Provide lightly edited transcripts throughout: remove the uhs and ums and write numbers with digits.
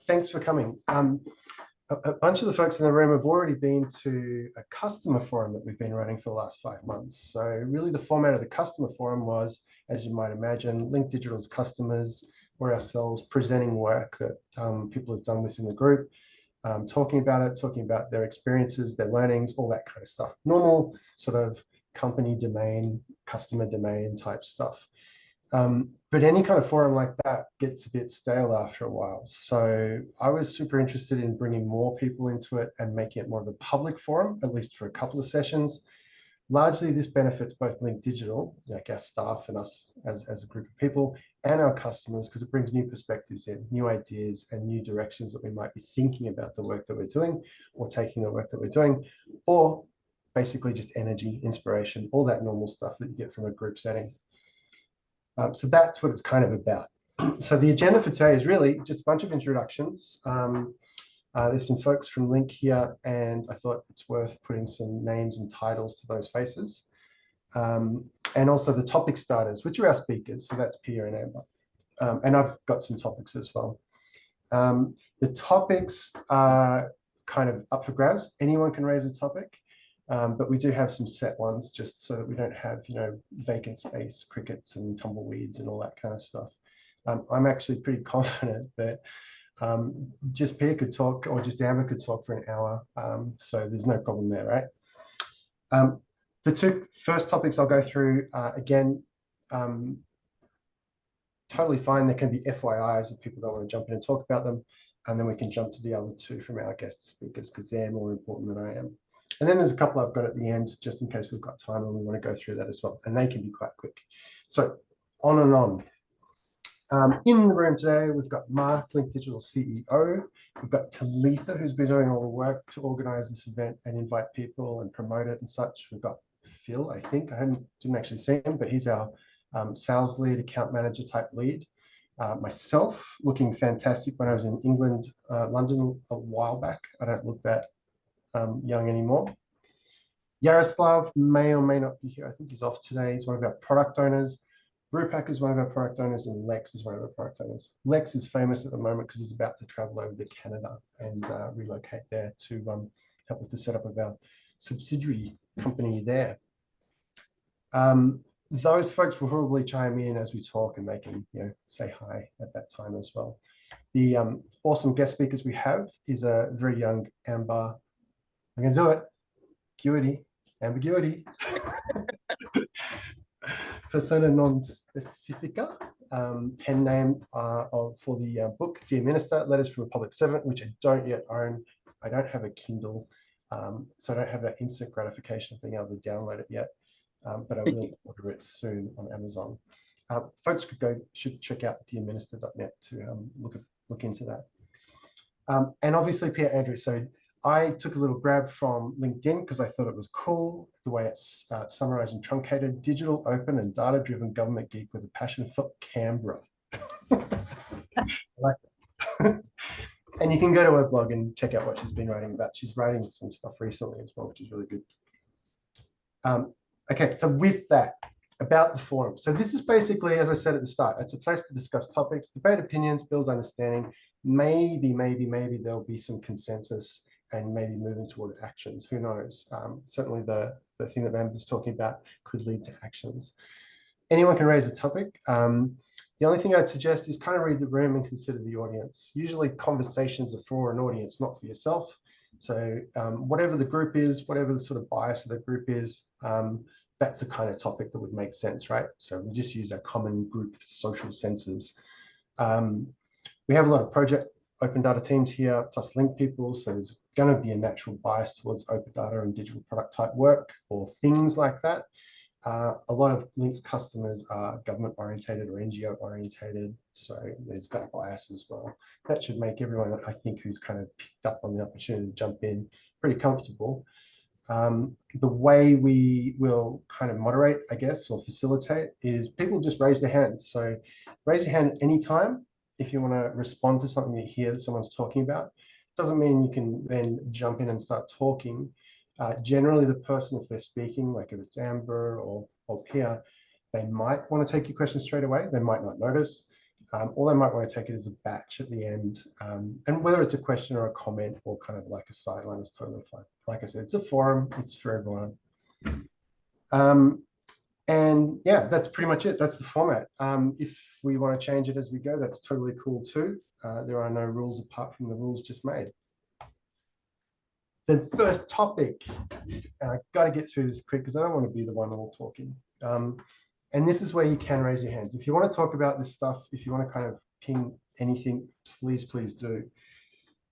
Thanks for coming. A bunch of the folks in the room have already been to a customer forum that we've been running for the last 5 months. So really the format of the customer forum was, as you might imagine, Link Digital's customers or ourselves presenting work that people have done within the group, talking about their experiences, their learnings, all that kind of stuff. Normal sort of company domain, customer domain type stuff. But any kind of forum like that gets a bit stale after a while. So I was super interested in bringing more people into it and making it more of a public forum, at least for a couple of sessions. Largely, this benefits both Link Digital, like our staff and us as a group of people, and our customers, because it brings new perspectives in, new ideas and new directions that we might be thinking about the work that we're doing, or taking the work that we're doing, or basically just energy, inspiration, all that normal stuff that you get from a group setting. So that's what it's kind of about. So the agenda for today is really just a bunch of introductions. There's some folks from Link here, and I thought it's worth putting some names and titles to those faces. And also the topic starters, which are our speakers. So that's Pia and Amber. And I've got some topics as well. The topics are kind of up for grabs. Anyone can raise a topic. But we do have some set ones just so that we don't have, vacant space, crickets and tumbleweeds and all that kind of stuff. I'm actually pretty confident that just Pia could talk or just Amber could talk for an hour. So there's no problem there, right? The two first topics I'll go through, again, totally fine. There can be FYIs if people don't want to jump in and talk about them. And then we can jump to the other two from our guest speakers because they're more important than I am. And then there's a couple I've got at the end, just in case we've got time and we want to go through that as well. And they can be quite quick. So on and on. In the room today, we've got Mark, Link Digital CEO. We've got Talitha, who's been doing all the work to organize this event and invite people and promote it and such. We've got Phil, I think. I didn't actually see him, but he's our sales lead, account manager type lead. Myself, looking fantastic when I was in England, London a while back. I don't look that young anymore. Yaroslav may or may not be here. I think he's off today. He's one of our product owners. Rupak is one of our product owners, and Lex is one of our product owners. Lex is famous at the moment because he's about to travel over to Canada and relocate there to help with the setup of our subsidiary company there. Those folks will probably chime in as we talk, and they can say hi at that time as well. The awesome guest speakers we have is a very young Amber. I'm going to do it. Guette, ambiguity. Persona non specifica. Pen name for the book, Dear Minister, Letters from a Public Servant, which I don't yet own. I don't have a Kindle, so I don't have that instant gratification of being able to download it yet, but I will order it soon on Amazon. Folks should check out dearminister.net to look into that. And obviously, Pierre Andrew. So I took a little grab from LinkedIn because I thought it was cool, the way it's summarized and truncated. Digital, open, and data-driven government geek with a passion for Canberra. Like and you can go to her blog and check out what she's been writing about. She's writing some stuff recently as well, which is really good. Okay, so with that, about the forum. So this is basically, as I said at the start, it's a place to discuss topics, debate opinions, build understanding. Maybe there'll be some consensus and maybe moving toward actions. Who knows? Certainly the thing that Amber's talking about could lead to actions. Anyone can raise a topic. The only thing I'd suggest is kind of read the room and consider the audience. Usually conversations are for an audience, not for yourself. So whatever the group is, whatever the sort of bias of the group is, that's the kind of topic that would make sense, right? So we just use our common group social senses. We have a lot of project open data teams here, plus Link people. So there's going to be a natural bias towards open data and digital product type work or things like that. A lot of Link's customers are government orientated or NGO orientated. So there's that bias as well. That should make everyone, I think, who's kind of picked up on the opportunity to jump in pretty comfortable. The way we will kind of moderate, I guess, or facilitate is people just raise their hands. So raise your hand anytime if you want to respond to something you hear that someone's talking about. Doesn't mean you can then jump in and start talking. Generally, the person, if they're speaking, like if it's Amber or Pia, they might want to take your question straight away. They might not notice. or they might want to take it as a batch at the end. And whether it's a question or a comment or kind of like a sideline is totally fine. Like I said, it's a forum, it's for everyone. And yeah, that's pretty much it. That's the format. If we want to change it as we go, that's totally cool too. There are no rules apart from the rules just made. The first topic, and I've got to get through this quick because I don't want to be the one all talking. And this is where you can raise your hands. If you want to talk about this stuff, if you want to kind of ping anything, please do.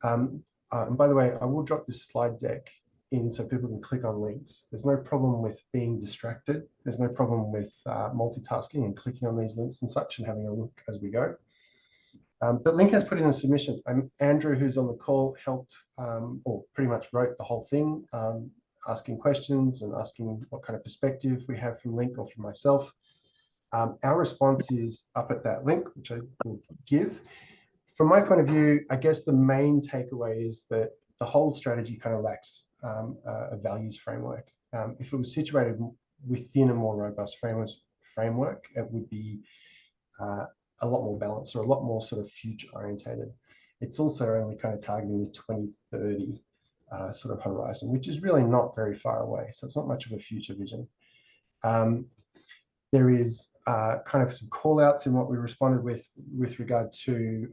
And by the way, I will drop this slide deck in so people can click on links. There's no problem with being distracted. There's no problem with multitasking and clicking on these links and such and having a look as we go. But Link has put in a submission. Andrew, who's on the call, helped or pretty much wrote the whole thing, asking questions and asking what kind of perspective we have from Link or from myself. Our response is up at that link, which I will give. From my point of view, I guess the main takeaway is that the whole strategy kind of lacks a values framework. If it was situated within a more robust framework, it would be a lot more balanced or a lot more sort of future orientated. It's also only kind of targeting the 2030 sort of horizon, which is really not very far away. So it's not much of a future vision. There is kind of some call outs in what we responded with regard to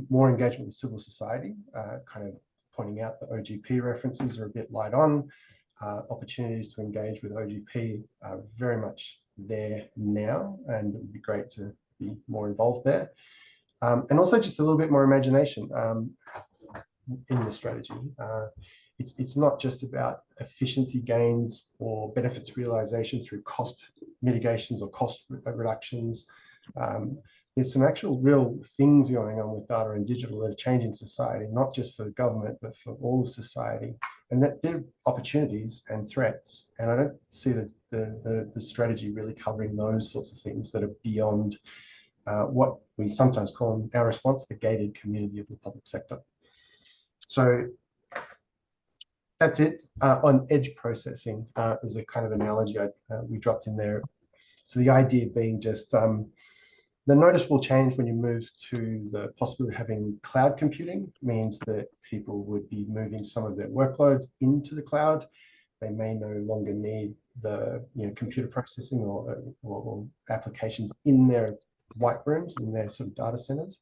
more engagement with civil society, kind of pointing out that OGP references are a bit light on. Opportunities to engage with OGP are very much there now, and it would be great to be more involved there. And also just a little bit more imagination in the strategy. It's not just about efficiency gains or benefits realization through cost mitigations or cost reductions. There's some actual real things going on with data and digital that are changing society, not just for the government, but for all of society. And that there are opportunities and threats. And I don't see the strategy really covering those sorts of things that are beyond what we sometimes call our response, the gated community of the public sector. So that's it. On edge processing is a kind of analogy we dropped in there. So the idea being just the noticeable change when you move to the possibility of having cloud computing means that people would be moving some of their workloads into the cloud. They may no longer need the computer processing or applications in their white rooms, in their sort of data centers.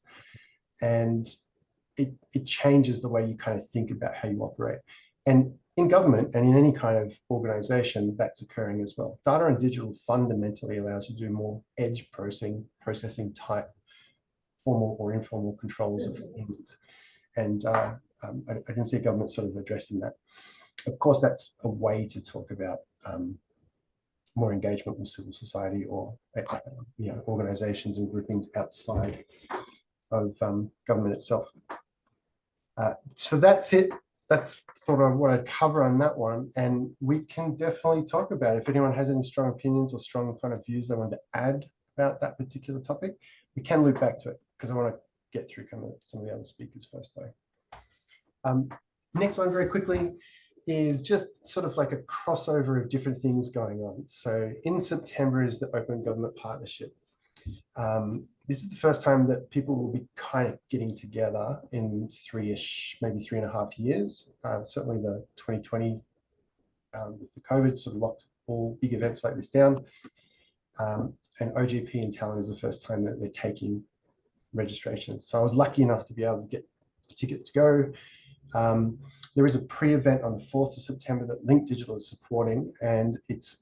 And it changes the way you kind of think about how you operate. And in government and in any kind of organization, that's occurring as well. Data and digital fundamentally allows you to do more edge processing type formal or informal controls of things. And I didn't see government sort of addressing that. Of course, that's a way to talk about more engagement with civil society or organizations and groupings outside of government itself. So that's it. That's sort of what I'd cover on that one. And we can definitely talk about it. If anyone has any strong opinions or strong kind of views they want to add about that particular topic, we can loop back to it because I want to get through kind of some of the other speakers first though. Next one very quickly is just sort of like a crossover of different things going on. So in September is the Open Government Partnership. This is the first time that people will be kind of getting together in three-ish, maybe 3.5 years. Certainly the 2020 with the COVID sort of locked all big events like this down. And OGP in Talent is the first time that they're taking registrations. So I was lucky enough to be able to get a ticket to go. There is a pre-event on the 4th of September that Link Digital is supporting, and it's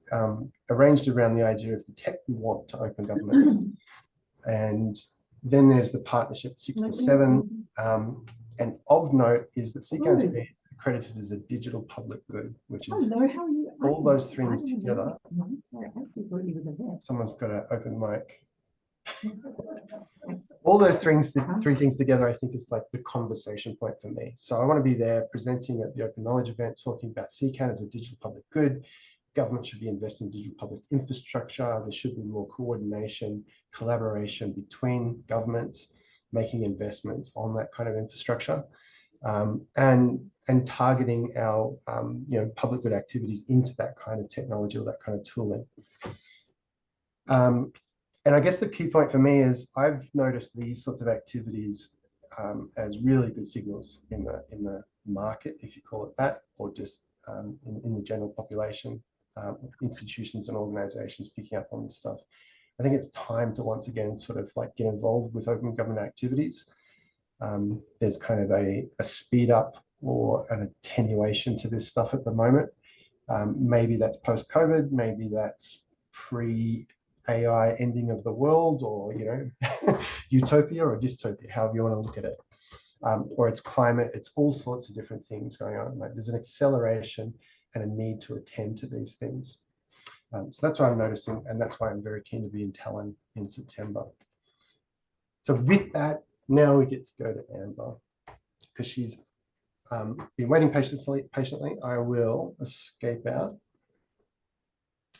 arranged around the idea of the tech we want to open governments. And then there's the partnership 6 to 7. And of note is that CCAN's been accredited as a digital public good, which is all those things together. Someone's got an open mic. All those three things together, I think is like the conversation point for me. So I want to be there presenting at the Open Knowledge event, talking about CCAN as a digital public good. Government should be investing in digital public infrastructure. There should be more coordination, collaboration between governments, making investments on that kind of infrastructure, and targeting our public good activities into that kind of technology or that kind of tooling. And I guess the key point for me is I've noticed these sorts of activities as really good signals in the market, if you call it that, or just in the general population, institutions and organizations picking up on this stuff. I think it's time to once again sort of like get involved with open government activities. There's kind of a speed up or an attenuation to this stuff at the moment. Maybe that's post-COVID, maybe that's pre-AI ending of the world, or utopia or dystopia, however you want to look at it. Or it's climate, it's all sorts of different things going on. Like there's an acceleration and a need to attend to these things. So that's what I'm noticing, and that's why I'm very keen to be in Tallinn in September. So with that, now we get to go to Amber, because she's been waiting patiently. I will escape out,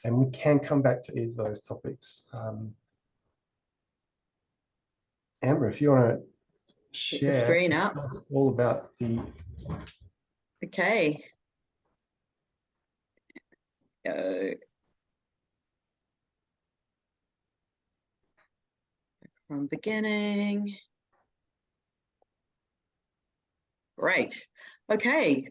and we can come back to either of those topics. Amber, if you want to share the screen up, all about the. Okay. Go. From beginning. Great. Okay.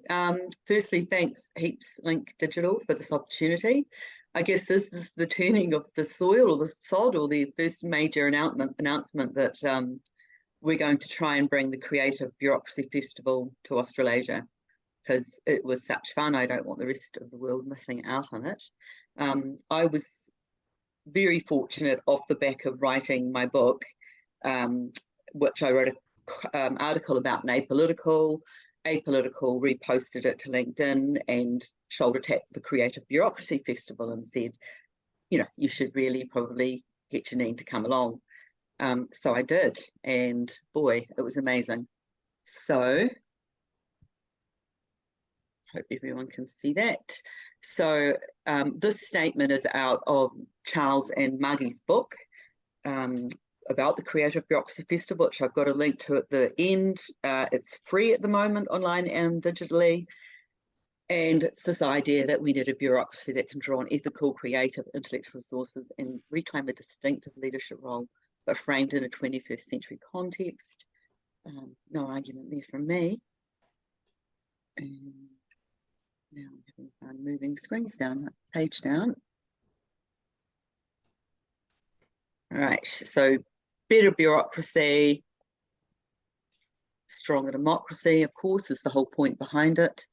Firstly, thanks heaps Link Digital for this opportunity. I guess this is the turning of the soil or the sod, or the first major announcement that we're going to try and bring the Creative Bureaucracy Festival to Australasia, because it was such fun. I don't want the rest of the world missing out on it. I was very fortunate off the back of writing my book, which I wrote an article about in Apolitical. Apolitical reposted it to LinkedIn and shoulder tapped the Creative Bureaucracy Festival and said, you should really probably get Janine to come along. So I did, and boy, it was amazing. So hope everyone can see that. So this statement is out of Charles and Margie's book about the Creative Bureaucracy Festival, which I've got a link to at the end. It's free at the moment online and digitally. And it's this idea that we need a bureaucracy that can draw on ethical, creative, intellectual resources and reclaim a distinctive leadership role, but framed in a 21st century context. No argument there from me. And now I'm having fun moving screens down, page down. All right, so better bureaucracy, stronger democracy, of course, is the whole point behind it.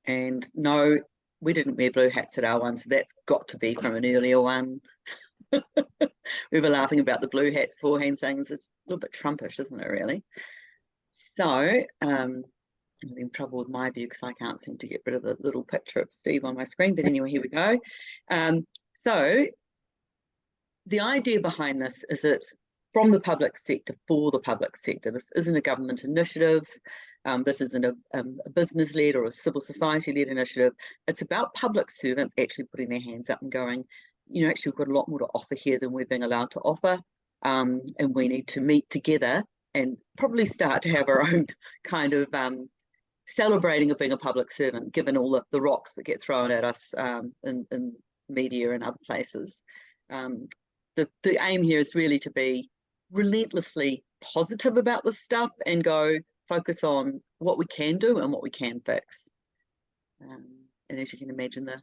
And no, we didn't wear blue hats at our one, so that's got to be from an earlier one. We were laughing about the blue hats beforehand, saying it's a little bit Trumpish, isn't it, really? So I'm in trouble with my view because I can't seem to get rid of the little picture of Steve on my screen. But anyway, here we go. So the idea behind this is it's from the public sector for the public sector. This isn't a government initiative. This isn't a business-led or a civil society-led initiative. It's about public servants actually putting their hands up and going, actually we've got a lot more to offer here than we're being allowed to offer. And we need to meet together and probably start to have our own kind of celebrating of being a public servant, given all the rocks that get thrown at us in media and other places. The aim here is really to be relentlessly positive about this stuff and go focus on what we can do and what we can fix. And as you can imagine, the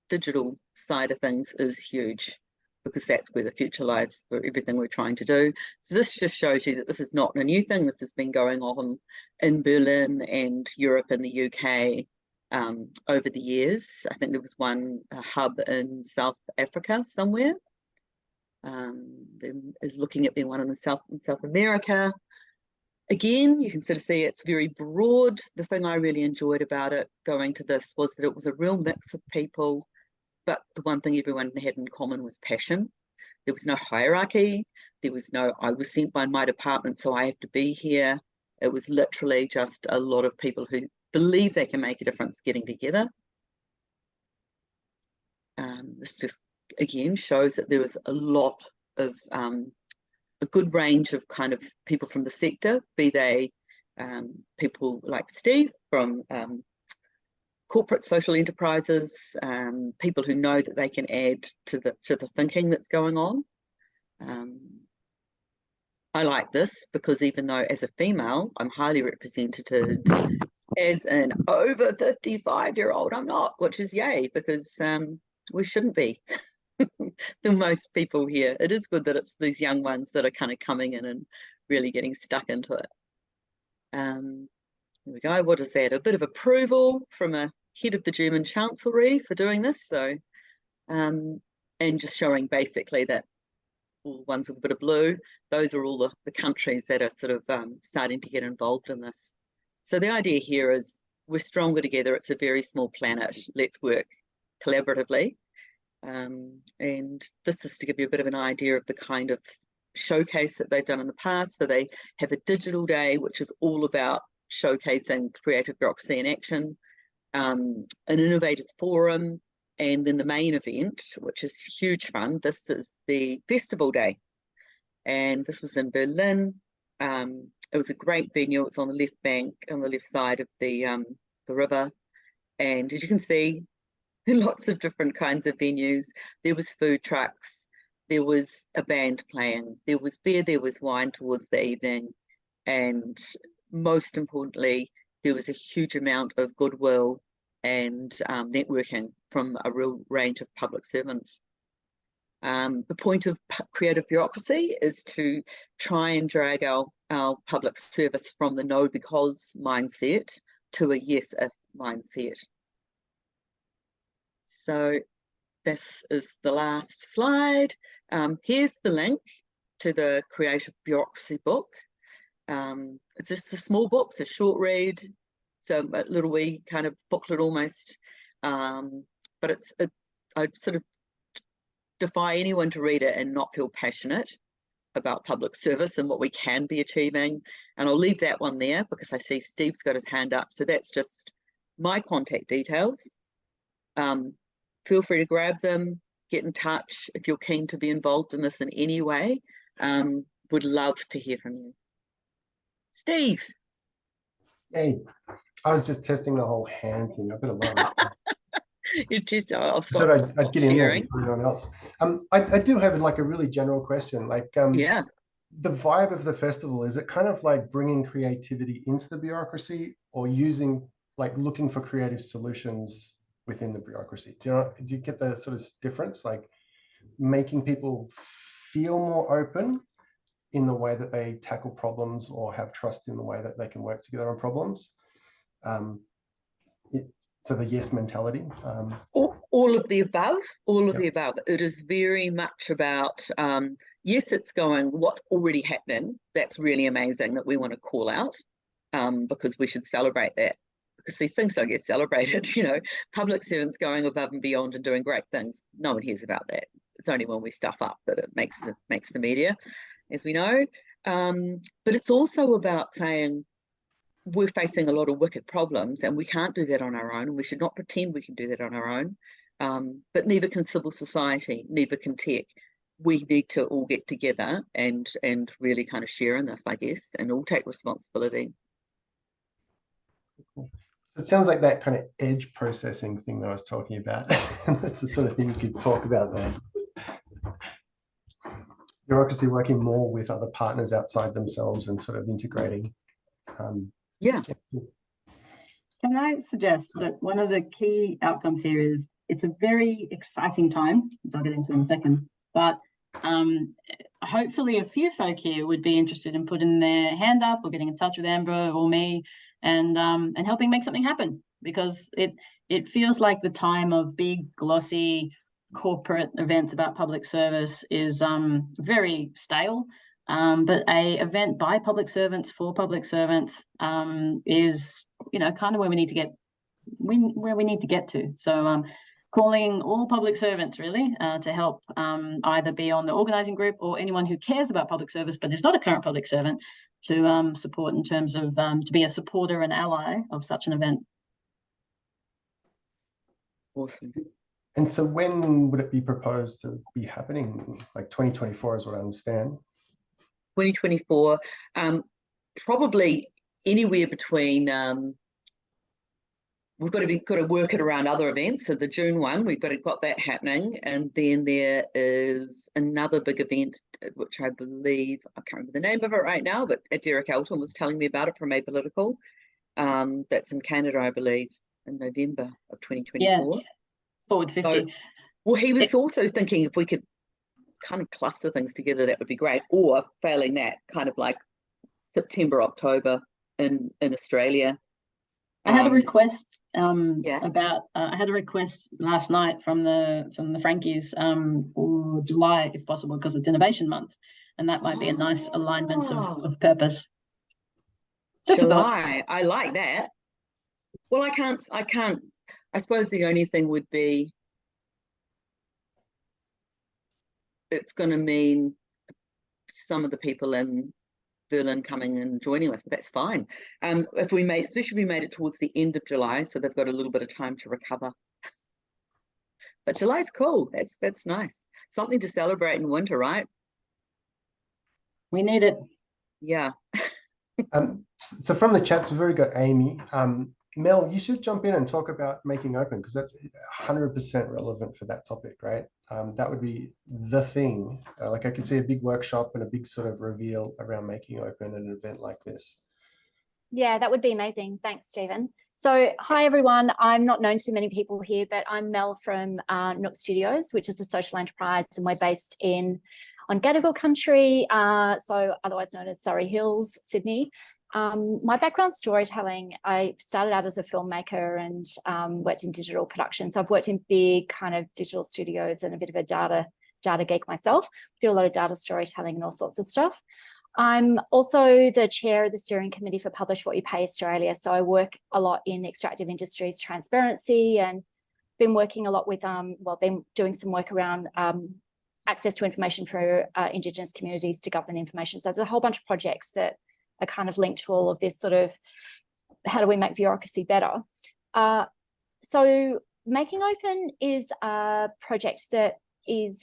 digital side of things is huge, because that's where the future lies for everything we're trying to do. So this just shows you that this is not a new thing. This has been going on in Berlin and Europe and the UK over the years. I think there was one hub in South Africa somewhere. There is looking at being one in South America. Again, you can sort of see it's very broad. The thing I really enjoyed about it going to this was that it was a real mix of people, but the one thing everyone had in common was passion. There was no hierarchy. There was no, I was sent by my department, so I have to be here. It was literally just a lot of people who believe they can make a difference getting together. This just, again, shows that there was a lot of, a good range of kind of people from the sector, be they people like Steve from corporate social enterprises, people who know that they can add to the thinking that's going on. I like this because even though as a female, I'm highly represented, as an over 55-year-old, I'm not, which is yay, because we shouldn't be. The most people here. It is good that it's these young ones that are kind of coming in and really getting stuck into it. Here we go. What is that? A bit of approval from a head of the German Chancellery for doing this. So, and just showing basically that all the ones with a bit of blue, those are all the countries that are sort of starting to get involved in this. So the idea here is we're stronger together. It's a very small planet. Let's work collaboratively. And this is to give you a bit of an idea of the kind of showcase that they've done in the past. So they have a digital day, which is all about showcasing creative bureaucracy in action, an innovators forum, and then the main event, which is huge fun. This is the festival day, and this was in Berlin. It was a great venue. It's on the left bank, on the left side of the river, and as you can see, lots of different kinds of venues. There was food trucks, there was a band playing, there was beer, there was wine towards the evening, and most importantly, there was a huge amount of goodwill and networking from a real range of public servants. The point of creative bureaucracy is to try and drag our public service from the no because mindset to a yes if mindset. So this is the last slide. Here's the link to the Creative Bureaucracy book. It's just a small book, it's a short read, so a little wee kind of booklet almost. But I sort of defy anyone to read it and not feel passionate about public service and what we can be achieving. And I'll leave that one there because I see Steve's got his hand up. So that's just my contact details. Feel free to grab them, get in touch if you're keen to be involved in this in any way. Would love to hear from you. Steve. Hey, I was just testing the whole hand thing. I've got a lot of You just, I'll stop. I thought I'd get in there sharing. before anyone else. I do have like a really general question. Like, Yeah. The vibe of the festival, is it kind of like bringing creativity into the bureaucracy, or using, like, looking for creative solutions within the bureaucracy? Do you get the sort of difference, like making people feel more open in the way that they tackle problems, or have trust in the way that they can work together on problems? So the yes mentality. All of the above, all of the above. It is very much about, yes, it's going, what's already happening. That's really amazing that we want to call out, because we should celebrate that, because these things don't get celebrated. You know, public servants going above and beyond and doing great things. No one hears about that. It's only when we stuff up that it makes the media, as we know. But it's also about saying, we're facing a lot of wicked problems and we can't do that on our own, and we should not pretend we can do that on our own. But neither can civil society, neither can tech. We need to all get together and really kind of share in this, I guess, and all take responsibility. So it sounds like that kind of edge processing thing that I was talking about. That's the sort of thing you could talk about there. Bureaucracy working more with other partners outside themselves and sort of integrating. Yeah. Can I suggest that one of the key outcomes here is it's a very exciting time, which I'll get into in a second, but hopefully a few folk here would be interested in putting their hand up or getting in touch with Amber or me and helping make something happen, because it feels like the time of big, glossy corporate events about public service is very stale. But a event by public servants for public servants is, you know, kind of where we need to get to. So calling all public servants really to help either be on the organising group, or anyone who cares about public service but is not a current public servant, to support in terms of to be a supporter and ally of such an event. Awesome. And so when would it be proposed to be happening? Like 2024 is what I understand. 2024, probably anywhere between we've got to work it around other events. So the June one, we've got that happening, and then there is another big event, which I believe, I can't remember the name of it right now, but Derek Elton was telling me about it from Apolitical. That's in Canada, I believe, in November of 2024. Yeah, Forward 50. So, well, he was also thinking if we could kind of cluster things together, that would be great. Or failing that, kind of like September, October in Australia. I had a request yeah. I had a request last night from the Frankies for July, if possible, because it's Innovation Month, and that might be a nice alignment of purpose. Just July, I like that. Well, I can't. I suppose the only thing would be it's going to mean some of the people in Berlin coming and joining us, but that's fine. Especially if we made it towards the end of July, so they've got a little bit of time to recover. But July's cool. That's nice. Something to celebrate in winter, right? We need it. Yeah. So from the chats, we've already got Amy. Mel, you should jump in and talk about making open, because that's 100% relevant for that topic, right? That would be the thing. Like I could see a big workshop and a big sort of reveal around making open an event like this. Yeah, that would be amazing. Thanks, Stephen. So hi, everyone. I'm not known to many people here, but I'm Mel from Nook Studios, which is a social enterprise, and we're based on Gadigal country, so otherwise known as Surrey Hills, Sydney. My background's storytelling. I started out as a filmmaker and worked in digital production. So I've worked in big kind of digital studios and a bit of a data geek myself. Do a lot of data storytelling and all sorts of stuff. I'm also the chair of the steering committee for Publish What You Pay Australia. So I work a lot in extractive industries transparency, and been working a lot with, been doing some work around access to information for Indigenous communities to government information. So there's a whole bunch of projects that are kind of linked to all of this sort of, how do we make bureaucracy better? So Making Open is a project that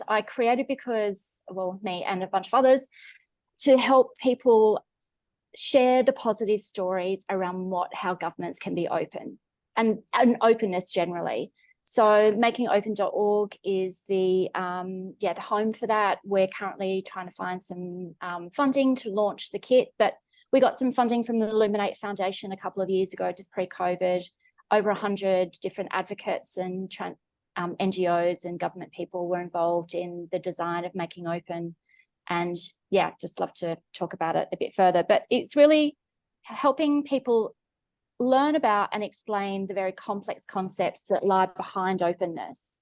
I created because, well, me and a bunch of others, to help people share the positive stories around how governments can be open and openness generally. So makingopen.org is the home for that. We're currently trying to find some funding to launch the kit, but we got some funding from the Illuminate Foundation a couple of years ago, just pre-COVID. Over 100 different advocates and NGOs and government people were involved in the design of Making Open. And yeah, just love to talk about it a bit further. But it's really helping people learn about and explain the very complex concepts that lie behind openness,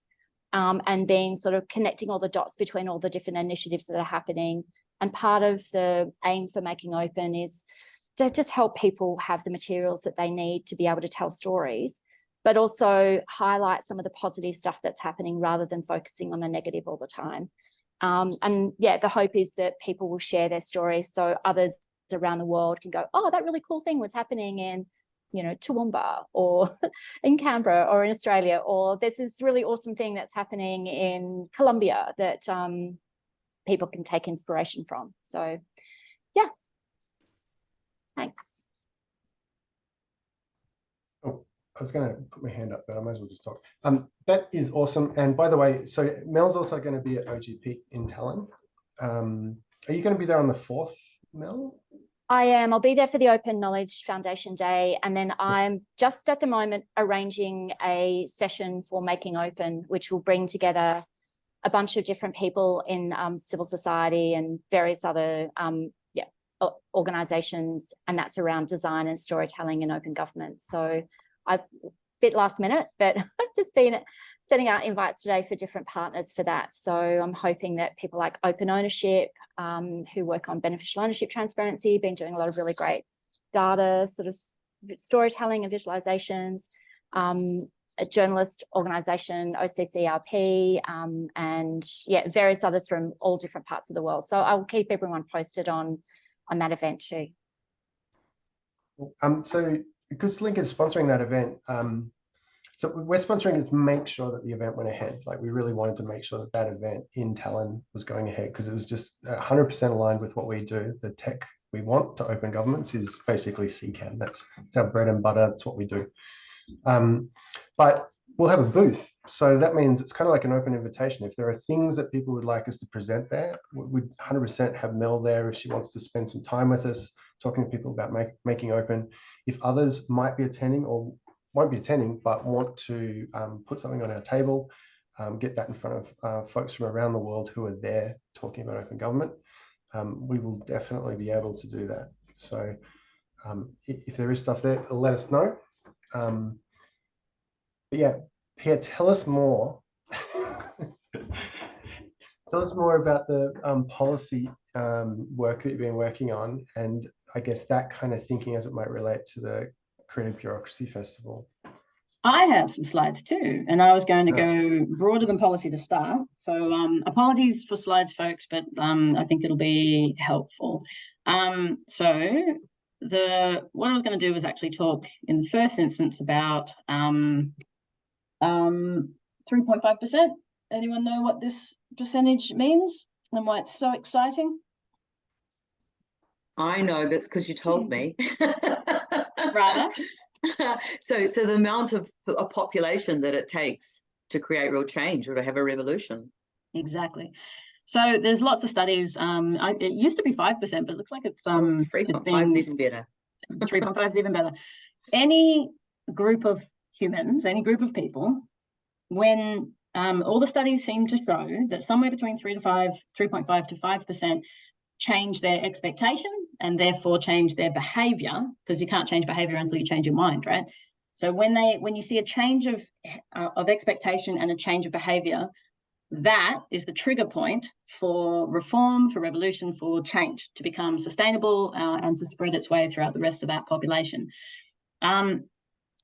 and then sort of connecting all the dots between all the different initiatives that are happening. And part of the aim for Making Open is to just help people have the materials that they need to be able to tell stories, but also highlight some of the positive stuff that's happening rather than focusing on the negative all the time. And yeah, the hope is that people will share their stories so others around the world can go, oh, that really cool thing was happening in, Toowoomba or in Canberra or in Australia, or there's this really awesome thing that's happening in Colombia that people can take inspiration from. So yeah, thanks. Oh, I was going to put my hand up, but I might as well just talk. That is awesome. And by the way, so Mel's also going to be at OGP in Tallinn. Are you going to be there on the 4th, Mel? I am. I'll be there for the Open Knowledge Foundation Day. And then I'm just at the moment arranging a session for Making Open, which will bring together a bunch of different people in civil society and various other organizations. And that's around design and storytelling and open government. So I've bit last minute, but I've just been sending out invites today for different partners for that. So I'm hoping that people like Open Ownership, who work on beneficial ownership transparency, been doing a lot of really great data sort of storytelling and visualizations, a journalist organization, OCCRP, and yeah, various others from all different parts of the world. So I'll keep everyone posted on that event too. So because Link is sponsoring that event, so we're sponsoring it to make sure that the event went ahead. Like we really wanted to make sure that that event in Tallinn was going ahead because it was just 100% aligned with what we do. The tech we want to open governments is basically CCAN. That's our bread and butter. That's what we do. But we'll have a booth. So that means it's kind of like an open invitation. If there are things that people would like us to present there, we'd 100% have Mel there if she wants to spend some time with us, talking to people about making open. If others might be attending or won't be attending, but want to put something on our table, get that in front of folks from around the world who are there talking about open government, we will definitely be able to do that. So if there is stuff there, let us know. But yeah, Pierre, tell us more. Tell us more about the policy work that you've been working on, and I guess that kind of thinking as it might relate to the Creative Bureaucracy Festival. I have some slides too, and I was going to go broader than policy to start. So apologies for slides, folks, but I think it'll be helpful. So what I was going to do was actually talk in the first instance about 3.5%. Anyone know what this percentage means and why it's so exciting? I know, but it's because you told me. Rather. So the amount of a population that it takes to create real change or to have a revolution. Exactly. So there's lots of studies. It used to be 5%, but it looks like it's 3.5 is even better. 3.5 is even better. Any group of humans, any group of people, when all the studies seem to show that somewhere between 3.5 to 5% change their expectation and therefore change their behavior, because you can't change behavior until you change your mind, right? So when you see a change of expectation and a change of behavior, that is the trigger point for reform, for revolution, for change to become sustainable and to spread its way throughout the rest of that population.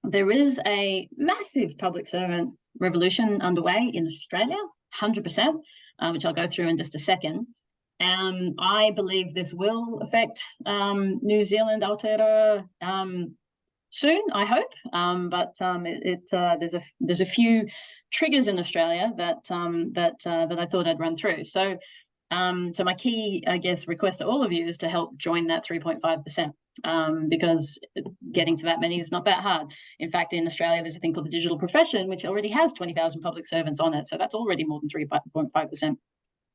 There is a massive public servant revolution underway in Australia, 100%, which I'll go through in just a second. I believe this will affect New Zealand, Aotearoa soon, I hope. But there's a few triggers in Australia that I thought I'd run through. So my key, I guess, request to all of you is to help join that 3.5%, because getting to that many is not that hard. In fact, in Australia, there's a thing called the digital profession, which already has 20,000 public servants on it. So that's already more than 3.5%.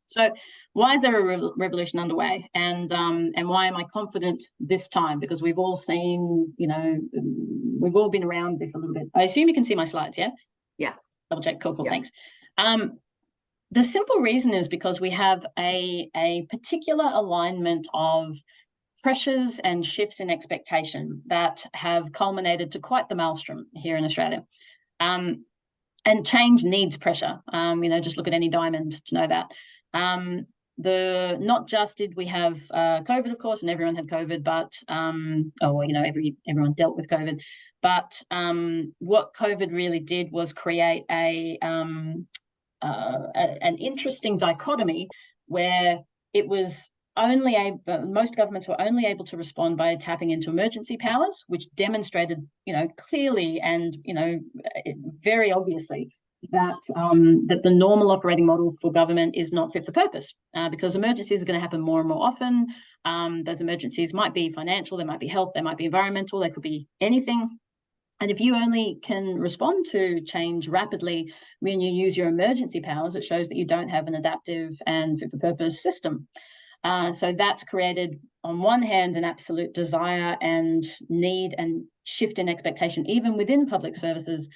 So why is there a revolution underway, and why am I confident this time? Because we've all seen, we've all been around this a little bit. I assume you can see my slides, yeah? Yeah. Double check. Cool, yeah. Thanks. The simple reason is because we have a particular alignment of pressures and shifts in expectation that have culminated to quite the maelstrom here in Australia. And change needs pressure. Just look at any diamond to know that. Not just did we have COVID, of course, and everyone had COVID, but everyone dealt with COVID. But what COVID really did was create an interesting dichotomy where it was most governments were only able to respond by tapping into emergency powers, which demonstrated, clearly and very obviously that the normal operating model for government is not fit for purpose, because emergencies are going to happen more and more often. Those emergencies might be financial, they might be health, they might be environmental, they could be anything. And if you only can respond to change rapidly when you use your emergency powers, it shows that you don't have an adaptive and fit for purpose system. So that's created, on one hand, an absolute desire and need and shift in expectation, even within public services,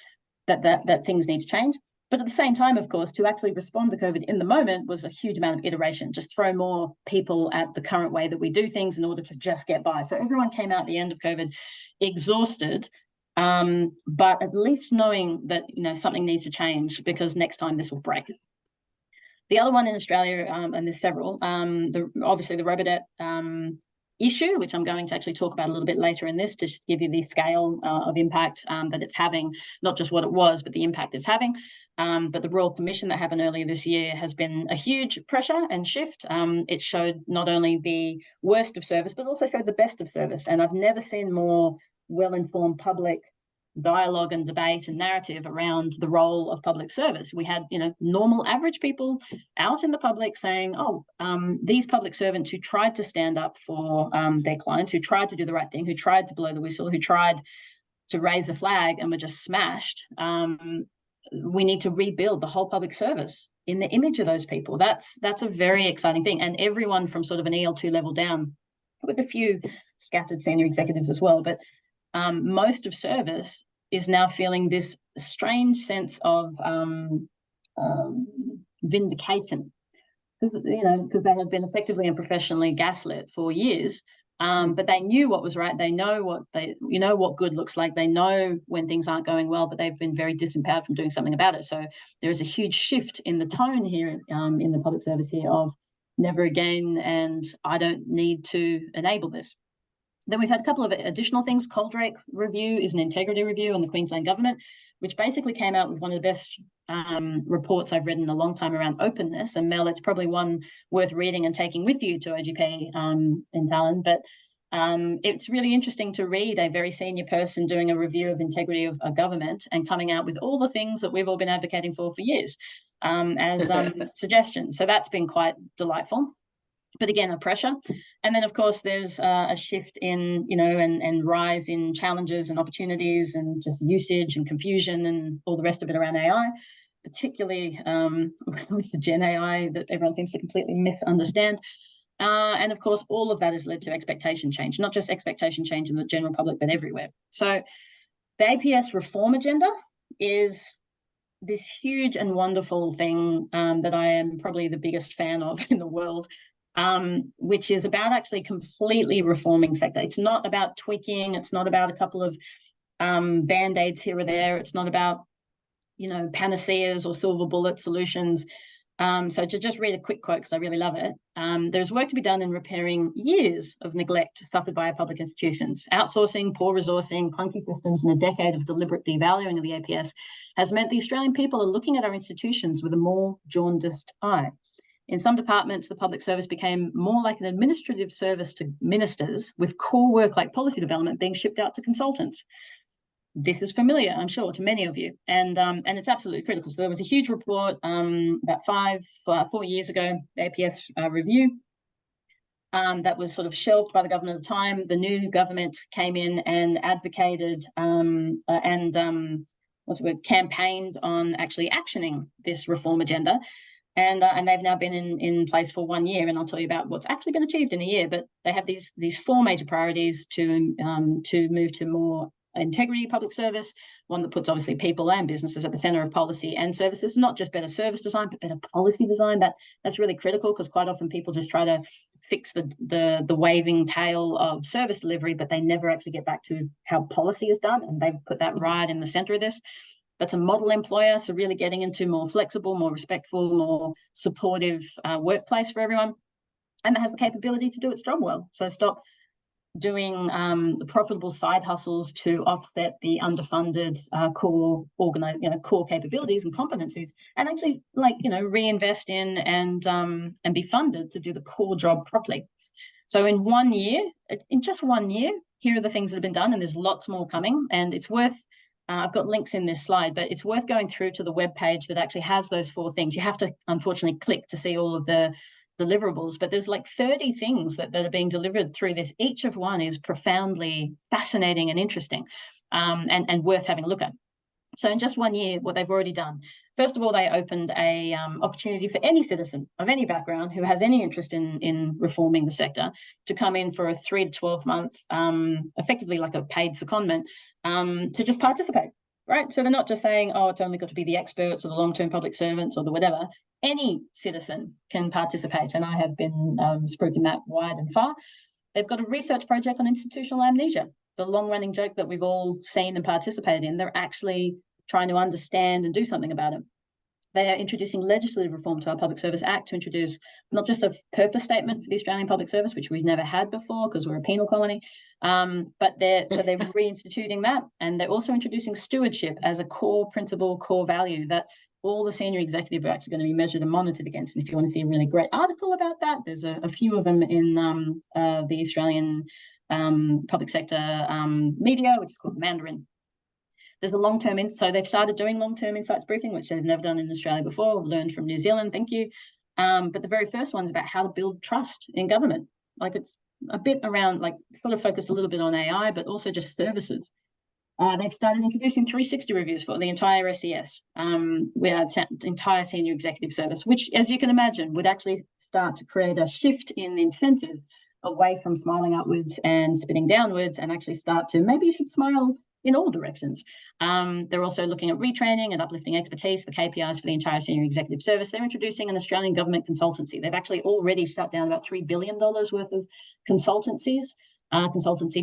that things need to change. But at the same time, of course, to actually respond to COVID in the moment was a huge amount of iteration, just throw more people at the current way that we do things in order to just get by. So everyone came out at the end of COVID exhausted, but at least knowing that something needs to change, because next time this will break. The other one in Australia, and there's several, obviously the Robodebt issue, which I'm going to actually talk about a little bit later in this, to give you the scale of impact that it's having, not just what it was, but the impact it's having. But the Royal Commission that happened earlier this year has been a huge pressure and shift. It showed not only the worst of service, but also showed the best of service. And I've never seen more well-informed public dialogue and debate and narrative around the role of public service. We had, normal average people out in the public saying, these public servants who tried to stand up for their clients, who tried to do the right thing, who tried to blow the whistle, who tried to raise the flag and were just smashed. We need to rebuild the whole public service in the image of those people. That's a very exciting thing. And everyone from sort of an EL2 level down, with a few scattered senior executives as well, but most of service is now feeling this strange sense of vindication, because they have been effectively and professionally gaslit for years. But they knew what was right. They know what good looks like. They know when things aren't going well, but they've been very disempowered from doing something about it. So there is a huge shift in the tone here in the public service here of never again, and I don't need to enable this. Then we've had a couple of additional things. Coldrake review is an integrity review on the Queensland government, which basically came out with one of the best reports I've read in a long time around openness. And Mel, it's probably one worth reading and taking with you to OGP in Talon. But it's really interesting to read a very senior person doing a review of integrity of a government and coming out with all the things that we've all been advocating for years as suggestions. So that's been quite delightful. But again, a pressure. And then, of course, there's a shift in, and rise in challenges and opportunities and just usage and confusion and all the rest of it around AI, particularly with the Gen AI that everyone seems to completely misunderstand. And of course, all of that has led to expectation change, not just expectation change in the general public, but everywhere. So the APS reform agenda is this huge and wonderful thing that I am probably the biggest fan of in the world. Which is about actually completely reforming sector. It's not about tweaking. It's not about a couple of band-aids here or there. It's not about, panaceas or silver bullet solutions. So to just read a quick quote, because I really love it. There's work to be done in repairing years of neglect suffered by our public institutions. Outsourcing, poor resourcing, clunky systems, and a decade of deliberate devaluing of the APS has meant the Australian people are looking at our institutions with a more jaundiced eye. In some departments, the public service became more like an administrative service to ministers, with core work like policy development being shipped out to consultants. This is familiar, I'm sure, to many of you, and it's absolutely critical. So there was a huge report about 4 years ago, the APS review, that was sort of shelved by the government at the time. The new government came in and advocated campaigned on actually actioning this reform agenda. And they've now been in place for 1 year, and I'll tell you about what's actually been achieved in a year. But they have these four major priorities to move to more integrity public service, one that puts obviously people and businesses at the centre of policy and services, not just better service design, but better policy design. That's really critical, because quite often people just try to fix the waving tail of service delivery, but they never actually get back to how policy is done, and they've put that right in the centre of this. That's a model employer, so really getting into more flexible, more respectful, more supportive workplace for everyone. And it has the capability to do its job well. So stop doing the profitable side hustles to offset the underfunded core capabilities and competencies, and actually reinvest in and be funded to do the core job properly. So in just 1 year, here are the things that have been done, and there's lots more coming, and it's worth I've got links in this slide, but it's worth going through to the web page that actually has those four things. You have to, unfortunately, click to see all of the deliverables, but there's like 30 things that are being delivered through this. Each of one is profoundly fascinating and interesting, and worth having a look at. So in just 1 year, what they've already done, first of all, they opened a opportunity for any citizen of any background who has any interest in reforming the sector to come in for a 3 to 12 month, effectively like a paid secondment, to just participate, right? So they're not just saying, oh, it's only got to be the experts or the long-term public servants or the whatever. Any citizen can participate, and I have been spruiking that wide and far. They've got a research project on institutional amnesia, the long-running joke that we've all seen and participated in. They're actually trying to understand and do something about it. They are introducing legislative reform to our Public Service Act to introduce not just a purpose statement for the Australian Public Service, which we've never had before because we're a penal colony, but they're reinstituting that, and they're also introducing stewardship as a core principle, core value that all the senior executive are actually going to be measured and monitored against. And if you want to see a really great article about that, there's a few of them in the Australian public sector media, which is called Mandarin. There's a long-term, so they've started doing long-term insights briefing, which they've never done in Australia before. We've learned from New Zealand, thank you. But the very first one's about how to build trust in government. Like, it's a bit around, like, sort of focused a little bit on AI, but also just services. they've started introducing 360 reviews for the entire SES, the entire senior executive service, which, as you can imagine, would actually start to create a shift in the incentive away from smiling upwards and spitting downwards, and actually start to, maybe you should smile in all directions. They're also looking at retraining and uplifting expertise, the KPIs for the entire senior executive service. They're introducing an Australian government consultancy. They've actually already shut down about $3 billion worth of consultancy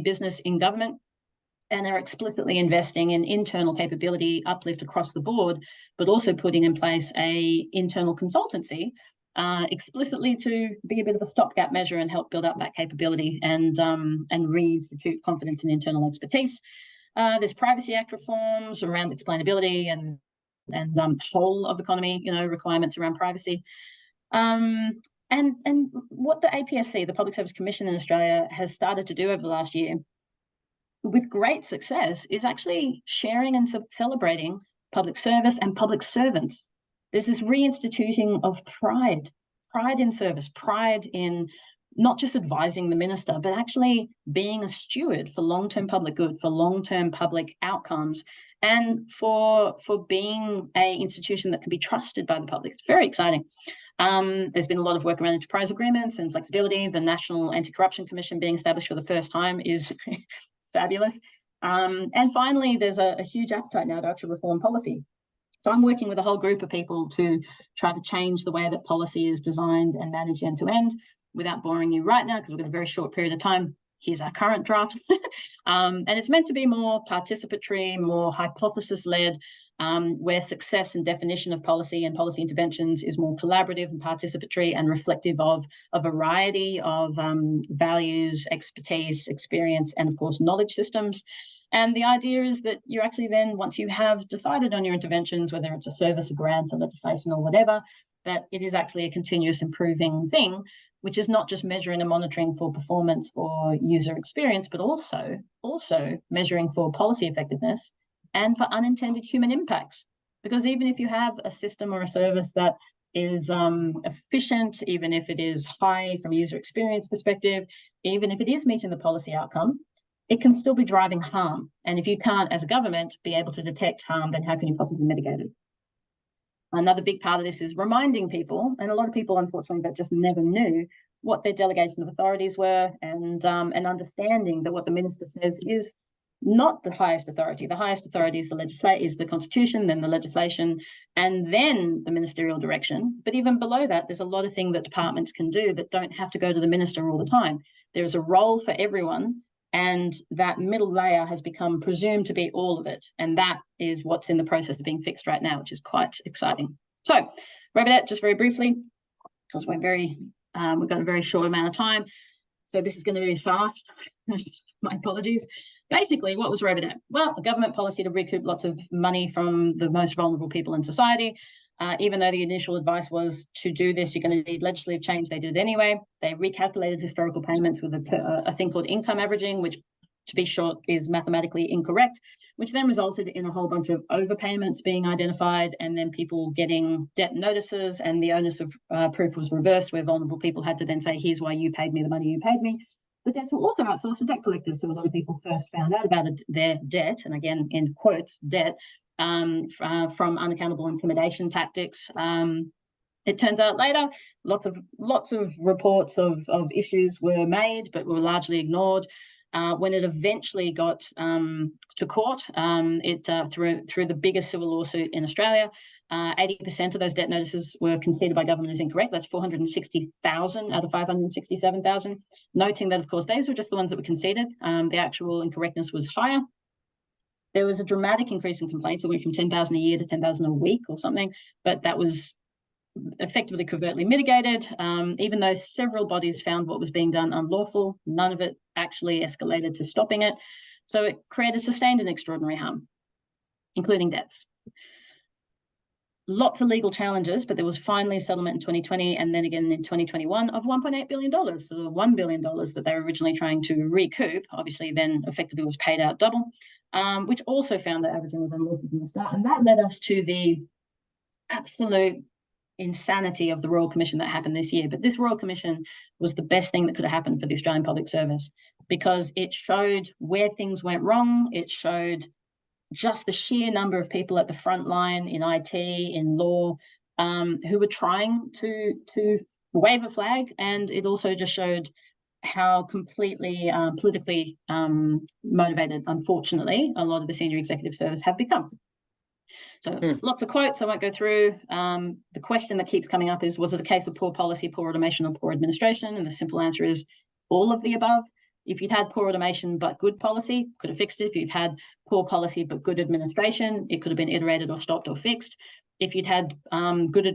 business in government. And they're explicitly investing in internal capability uplift across the board, but also putting in place a internal consultancy explicitly to be a bit of a stopgap measure and help build up that capability and reinstitute confidence in internal expertise. There's Privacy Act reforms around explainability and whole of economy, requirements around privacy. And what the APSC, the Public Service Commission in Australia, has started to do over the last year with great success is actually sharing and celebrating public service and public servants. There's this reinstituting of pride in service, pride in not just advising the minister, but actually being a steward for long-term public good, for long-term public outcomes, and for being an institution that can be trusted by the public. It's very exciting. There's been a lot of work around enterprise agreements and flexibility. The National Anti-Corruption Commission being established for the first time is fabulous. And finally, there's a huge appetite now to actually reform policy. So I'm working with a whole group of people to try to change the way that policy is designed and managed end to end. Without boring you right now, because we've got a very short period of time, here's our current draft. And it's meant to be more participatory, more hypothesis-led, where success and definition of policy and policy interventions is more collaborative and participatory and reflective of a variety of values, expertise, experience, and of course, knowledge systems. And the idea is that you actually then, once you have decided on your interventions, whether it's a service, a grant, a legislation or whatever, that it is actually a continuous improving thing, which is not just measuring and monitoring for performance or user experience, but also measuring for policy effectiveness and for unintended human impacts. Because even if you have a system or a service that is efficient, even if it is high from a user experience perspective, even if it is meeting the policy outcome, it can still be driving harm. And if you can't, as a government, be able to detect harm, then how can you possibly mitigate it? Another big part of this is reminding people, and a lot of people, unfortunately, that just never knew what their delegation of authorities were, and understanding that what the minister says is not the highest authority. The highest authority is the Constitution, then the legislation, and then the ministerial direction. But even below that, there's a lot of things that departments can do that don't have to go to the minister all the time. There is a role for everyone, and that middle layer has become presumed to be all of it. And that is what's in the process of being fixed right now, which is quite exciting. So, Robinet, just very briefly, because we've got a very short amount of time. So this is going to be fast. My apologies. Basically, what was Robinet? Well, a government policy to recoup lots of money from the most vulnerable people in society. Even though the initial advice was to do this, you're going to need legislative change, they did it anyway. They recalculated historical payments with a thing called income averaging, which, to be short, is mathematically incorrect, which then resulted in a whole bunch of overpayments being identified, and then people getting debt notices, and the onus of proof was reversed, where vulnerable people had to then say, here's why you paid me the money you paid me. The debts were also outsourced to debt collectors, so a lot of people first found out about their debt, and again, in quotes, debt, from unaccountable intimidation tactics. It turns out later, lots of reports of issues were made, but were largely ignored. When it eventually got to court, through the biggest civil lawsuit in Australia, 80% of those debt notices were conceded by government as incorrect. That's 460,000 out of 567,000. Noting that, of course, those were just the ones that were conceded. The actual incorrectness was higher. There was a dramatic increase in complaints. It went from 10,000 a year to 10,000 a week or something, but that was effectively covertly mitigated. Even though several bodies found what was being done unlawful, none of it actually escalated to stopping it. So it created sustained and extraordinary harm, including deaths. Lots of legal challenges, but there was finally a settlement in 2020 and then again in 2021 of $1.8 billion. So the $1 billion that they were originally trying to recoup, obviously then effectively was paid out double, which also found that averaging was unlawful from the start. And that led us to the absolute insanity of the Royal Commission that happened this year. But this Royal Commission was the best thing that could have happened for the Australian Public Service, because it showed where things went wrong. It showed just the sheer number of people at the front line in IT, in law, who were trying to wave a flag. And it also just showed how completely politically motivated, unfortunately, a lot of the senior executive service have become. So lots of quotes I won't go through. The question that keeps coming up is, was it a case of poor policy, poor automation, or poor administration? And the simple answer is all of the above. If you'd had poor automation but good policy, could have fixed it. If you'd had poor policy but good administration, it could have been iterated or stopped or fixed. If you'd had good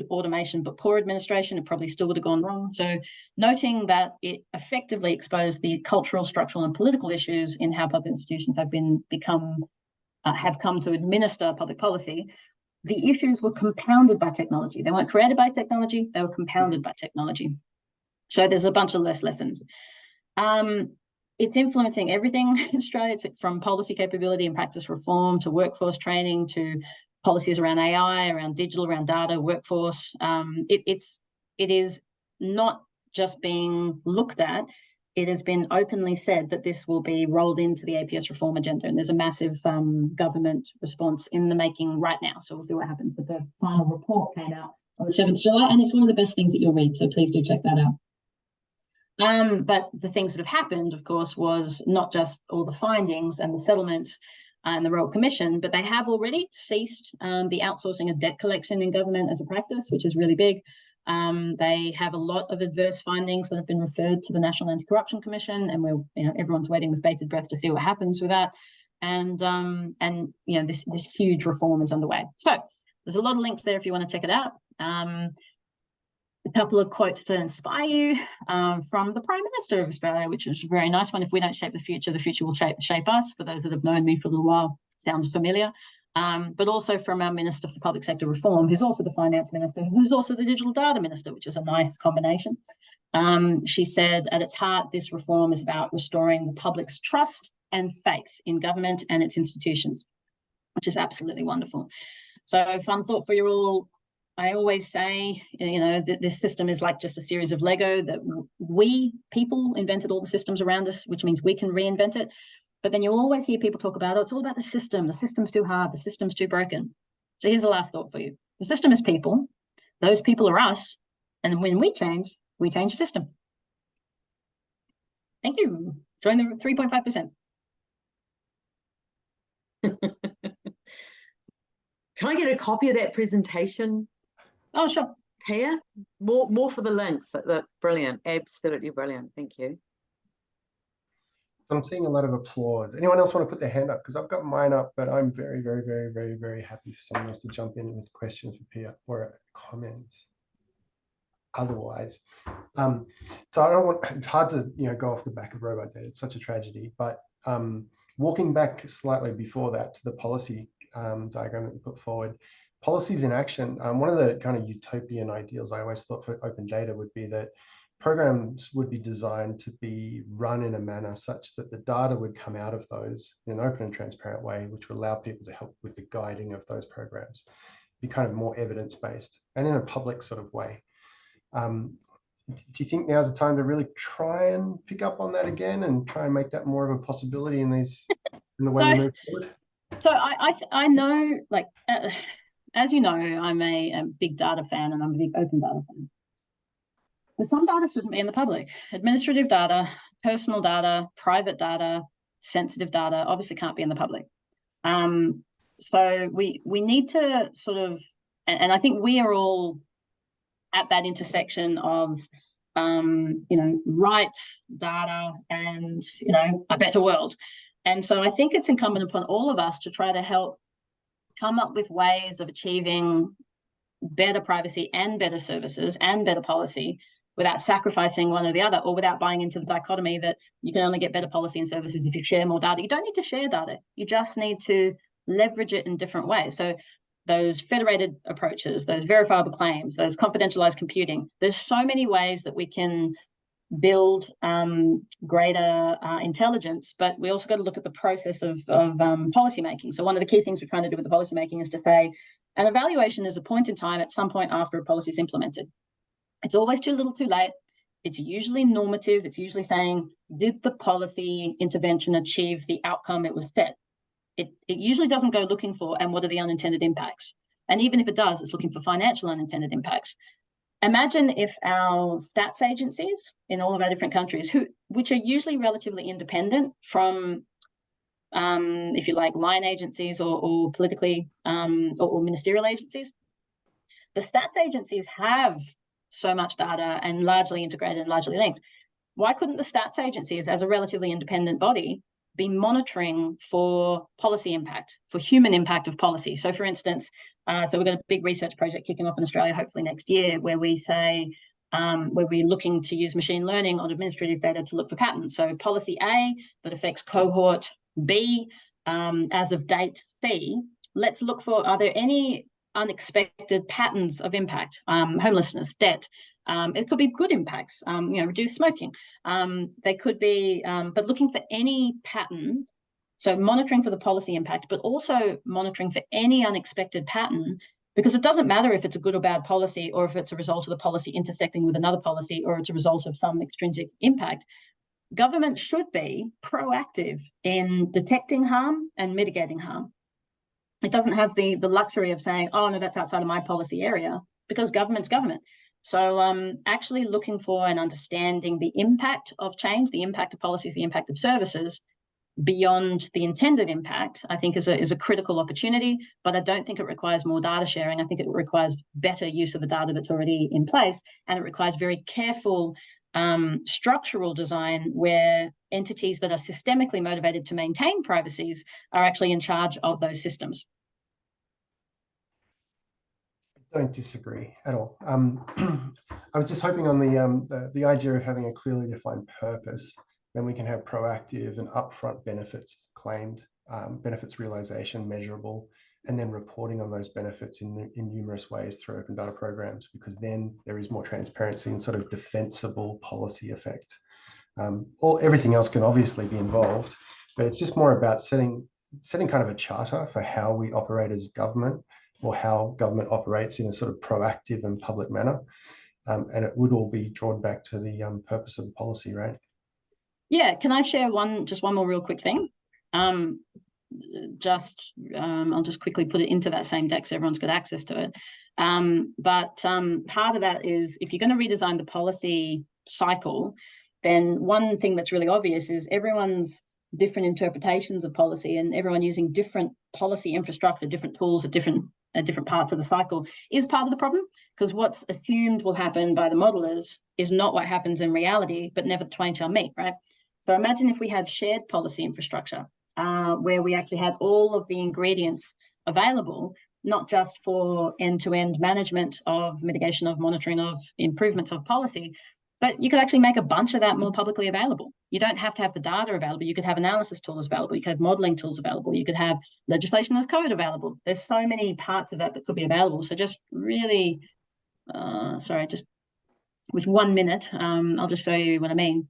automation but poor administration, it probably still would have gone wrong. So noting that it effectively exposed the cultural, structural, and political issues in how public institutions have come to administer public policy, the issues were compounded by technology. They weren't created by technology, they were compounded by technology. So there's a bunch of lessons. It's influencing everything in Australia. It's from policy capability and practice reform to workforce training to policies around AI, around digital, around data, workforce. It is not just being looked at. It has been openly said that this will be rolled into the APS reform agenda, and there's a massive government response in the making right now. So we'll see what happens. But the final report came out on the 7th of July, and it's one of the best things that you'll read. So please do check that out. But the things that have happened, of course, was not just all the findings and the settlements and the Royal Commission, but they have already ceased the outsourcing of debt collection in government as a practice, which is really big. They have a lot of adverse findings that have been referred to the National Anti-Corruption Commission, and everyone's waiting with bated breath to see what happens with that. And this huge reform is underway. So there's a lot of links there if you want to check it out. A couple of quotes to inspire you from the Prime Minister of Australia, which is a very nice one. If we don't shape the future will shape us. For those that have known me for a little while, sounds familiar. But also from our Minister for Public Sector Reform, who's also the Finance Minister, who's also the Digital Data Minister, which is a nice combination. She said, at its heart, this reform is about restoring the public's trust and faith in government and its institutions, which is absolutely wonderful. So fun thought for you all. I always say, this system is like just a series of Lego, that we people invented all the systems around us, which means we can reinvent it. But then you always hear people talk about, it's all about the system. The system's too hard. The system's too broken. So here's the last thought for you. The system is people. Those people are us. And when we change the system. Thank you. Join the 3.5%. Can I get a copy of that presentation? Oh, sure. Here? More for the links. That's brilliant. Absolutely brilliant. Thank you. So I'm seeing a lot of applause. Anyone else want to put their hand up? Because I've got mine up, but I'm very, very, very, very, very happy for someone else to jump in with questions for Pia or a comment. Otherwise, so I don't want. It's hard to go off the back of Robot Day. It's such a tragedy. But walking back slightly before that to the policy diagram that you put forward, policies in action. One of the kind of utopian ideals I always thought for open data would be that programs would be designed to be run in a manner such that the data would come out of those in an open and transparent way, which would allow people to help with the guiding of those programs, be kind of more evidence-based and in a public sort of way. Do you think now's the time to really try and pick up on that again and try and make that more of a possibility in the way we move forward? So I know, as you know, I'm a big data fan, and I'm a big open data fan. But some data shouldn't be in the public. Administrative data, personal data, private data, sensitive data obviously can't be in the public. So we need to sort of, and I think we are all at that intersection of, right data and, a better world. And so I think it's incumbent upon all of us to try to help come up with ways of achieving better privacy and better services and better policy without sacrificing one or the other, or without buying into the dichotomy that you can only get better policy and services if you share more data. You don't need to share data. You just need to leverage it in different ways. So those federated approaches, those verifiable claims, those confidentialized computing, there's so many ways that we can build greater intelligence, but we also got to look at the process of policy making. So one of the key things we're trying to do with the policy making is to say an evaluation is a point in time at some point after a policy is implemented. It's always too little too late. It's usually normative. It's usually saying, did the policy intervention achieve the outcome it was set? It usually doesn't go looking for, and what are the unintended impacts? And even if it does, it's looking for financial unintended impacts. Imagine if our stats agencies in all of our different countries, which are usually relatively independent from, if you like, line agencies or politically or ministerial agencies, the stats agencies have so much data and largely integrated and largely linked. Why couldn't the stats agencies, as a relatively independent body, be monitoring for policy impact, for human impact of policy? So for instance, so we've got a big research project kicking off in Australia, hopefully next year, where we say, where we're looking to use machine learning on administrative data to look for patterns. So policy A that affects cohort B as of date C, let's look for, are there any unexpected patterns of impact? Homelessness, debt. It could be good impacts, reduce smoking. They could be, but looking for any pattern. So monitoring for the policy impact, but also monitoring for any unexpected pattern, because it doesn't matter if it's a good or bad policy, or if it's a result of the policy intersecting with another policy, or it's a result of some extrinsic impact. Government should be proactive in detecting harm and mitigating harm. It doesn't have the luxury of saying, oh, no, that's outside of my policy area, because government's government. So actually looking for and understanding the impact of change, the impact of policies, the impact of services beyond the intended impact, I think is a critical opportunity, but I don't think it requires more data sharing. I think it requires better use of the data that's already in place, and it requires very careful structural design where entities that are systemically motivated to maintain privacies are actually in charge of those systems. I don't disagree at all. I was just hoping on the idea of having a clearly defined purpose, then we can have proactive and upfront benefits claimed, benefits realization measurable, and then reporting on those benefits in numerous ways through open data programs, because then there is more transparency and sort of defensible policy effect. Everything else can obviously be involved, but it's just more about setting kind of a charter for how we operate as government, or how government operates in a sort of proactive and public manner. And it would all be drawn back to the purpose of the policy, right? Yeah, can I share just one more real quick thing? I'll just quickly put it into that same deck so everyone's got access to it. But part of that is, if you're going to redesign the policy cycle, then one thing that's really obvious is everyone's different interpretations of policy and everyone using different policy infrastructure, different tools at different parts of the cycle is part of the problem, because what's assumed will happen by the modelers is not what happens in reality, but never the twain shall meet, right? So imagine if we had shared policy infrastructure where we actually had all of the ingredients available, not just for end-to-end management of mitigation of monitoring of improvements of policy, but you could actually make a bunch of that more publicly available. You don't have to have the data available. You could have analysis tools available. You could have modeling tools available. You could have legislation of code available. There's so many parts of that that could be available. So just really, just with 1 minute, I'll just show you what I mean.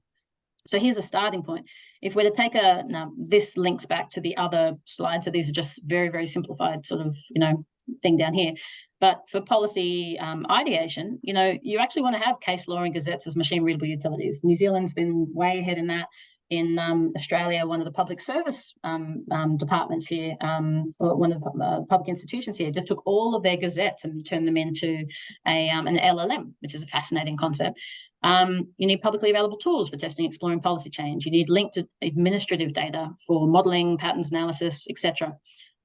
So here's a starting point. If we're to take now this links back to the other slide. So these are just very, very simplified sort of, thing down here. But for policy ideation, you actually want to have case law and gazettes as machine readable utilities. New Zealand's been way ahead in that. In Australia, one of the public service departments here, or one of the public institutions here, just took all of their gazettes and turned them into an LLM, which is a fascinating concept. You need publicly available tools for testing, exploring policy change. You need linked administrative data for modelling, patterns analysis, etc.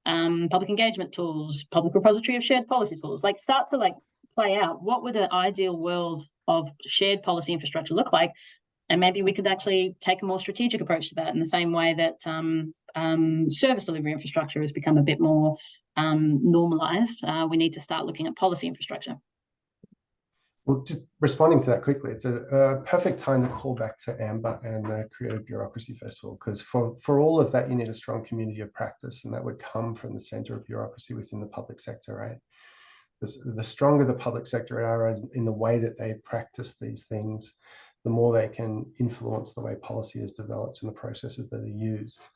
Public engagement tools, public repository of shared policy tools. Start to play out what would an ideal world of shared policy infrastructure look like. And maybe we could actually take a more strategic approach to that, in the same way that service delivery infrastructure has become a bit more normalized. We need to start looking at policy infrastructure. Well, just responding to that quickly, it's a perfect time to call back to Amber and the Creative Bureaucracy Festival, because for all of that, you need a strong community of practice, and that would come from the center of bureaucracy within the public sector, right? The stronger the public sector are in the way that they practice these things, the more they can influence the way policy is developed and the processes that are used.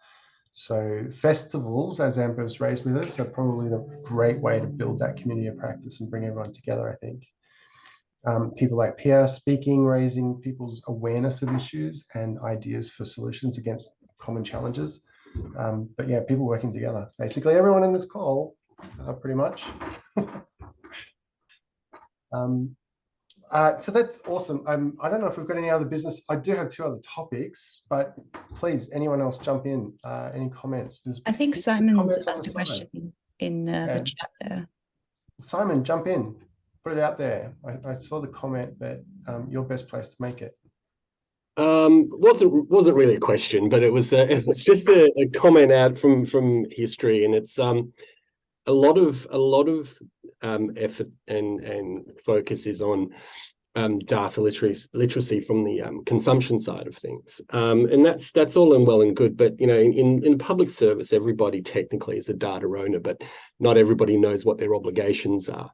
So festivals, as Amber's raised with us, are probably the great way to build that community of practice and bring everyone together, I think. people like Pierre speaking, raising people's awareness of issues and ideas for solutions against common challenges. But yeah, people working together. Basically, everyone in this call, pretty much. So that's awesome. I don't know if we've got any other business. I do have 2 other topics, but please, anyone else jump in. Any comments? I think Simon's asked a question in the chat there. Simon, jump in. Put it out there. I saw the comment, but your best place to make it. Wasn't really a question, but it was just a comment out from history, and it's a lot of effort and focus is on data literacy from the consumption side of things, and that's all well and good. But in public service, everybody technically is a data owner, but not everybody knows what their obligations are.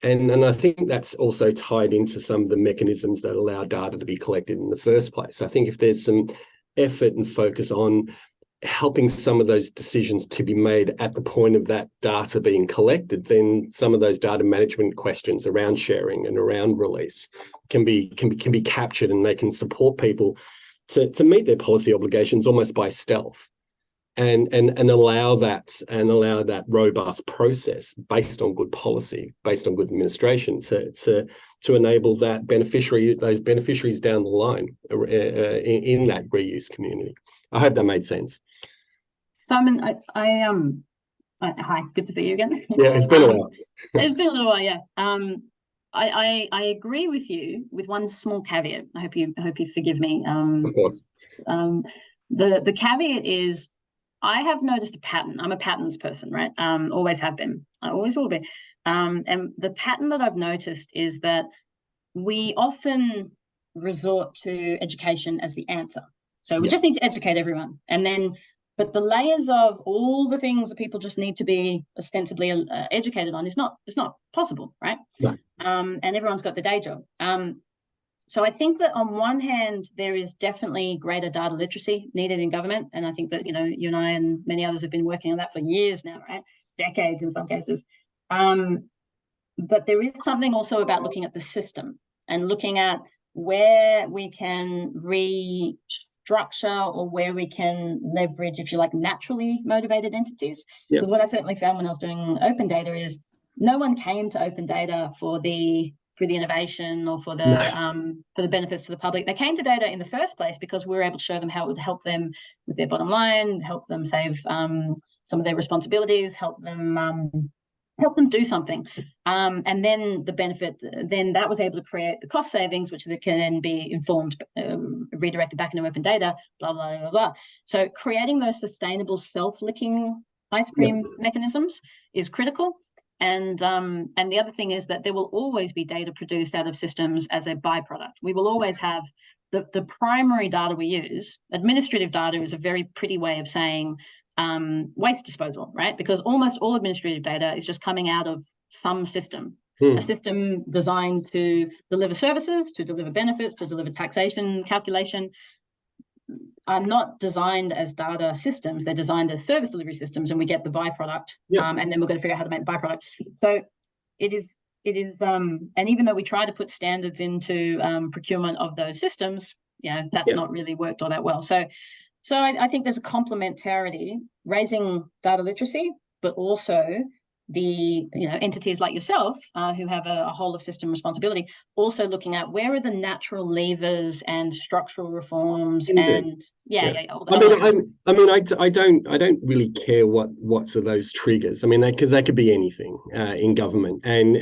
And I think that's also tied into some of the mechanisms that allow data to be collected in the first place. I think if there's some effort and focus on helping some of those decisions to be made at the point of that data being collected, then some of those data management questions around sharing and around release can be captured, and they can support people to meet their policy obligations almost by stealth. And allow that robust process based on good policy, based on good administration, to enable those beneficiaries down the line in that reuse community. I hope that made sense. Simon, hi, good to see you again. Yeah, it's been a while. It's been a little while, yeah. I agree with you with one small caveat. I hope you forgive me. Of course. The caveat is, I have noticed a pattern. I'm a patterns person, right? Always have been. I always will be. And the pattern that I've noticed is that we often resort to education as the answer. So we just need to educate everyone. But the layers of all the things that people just need to be ostensibly educated on is not possible, right? Yeah. And everyone's got the day job. So I think that on one hand, there is definitely greater data literacy needed in government. And I think that, you and I and many others have been working on that for years now, right? Decades in some cases. But there is something also about looking at the system and looking at where we can restructure or where we can leverage, if you like, naturally motivated entities. Because what I certainly found when I was doing open data is no one came to open data for the innovation or for the benefits to the public. They came to data in the first place because we were able to show them how it would help them with their bottom line, help them save some of their responsibilities, help them do something. And then the benefit, then that was able to create the cost savings, which can be informed, redirected back into open data, blah, blah, blah, blah. So creating those sustainable self-licking ice cream mechanisms is critical. And the other thing is that there will always be data produced out of systems as a byproduct. We will always have the primary data we use. Administrative data is a very pretty way of saying waste disposal, right? Because almost all administrative data is just coming out of some system, a system designed to deliver services, to deliver benefits, to deliver taxation calculation. Are not designed as data systems. They're designed as service delivery systems, and we get the byproduct. And then we're going to figure out how to make the byproduct. So it is, and even though we try to put standards into procurement of those systems, that's not really worked all that well. So I think there's a complementarity, raising data literacy, but also the entities like yourself who have a whole of system responsibility, also looking at where are the natural levers and structural reforms. And I don't really care what's of those triggers. I mean, because they could be anything in government, and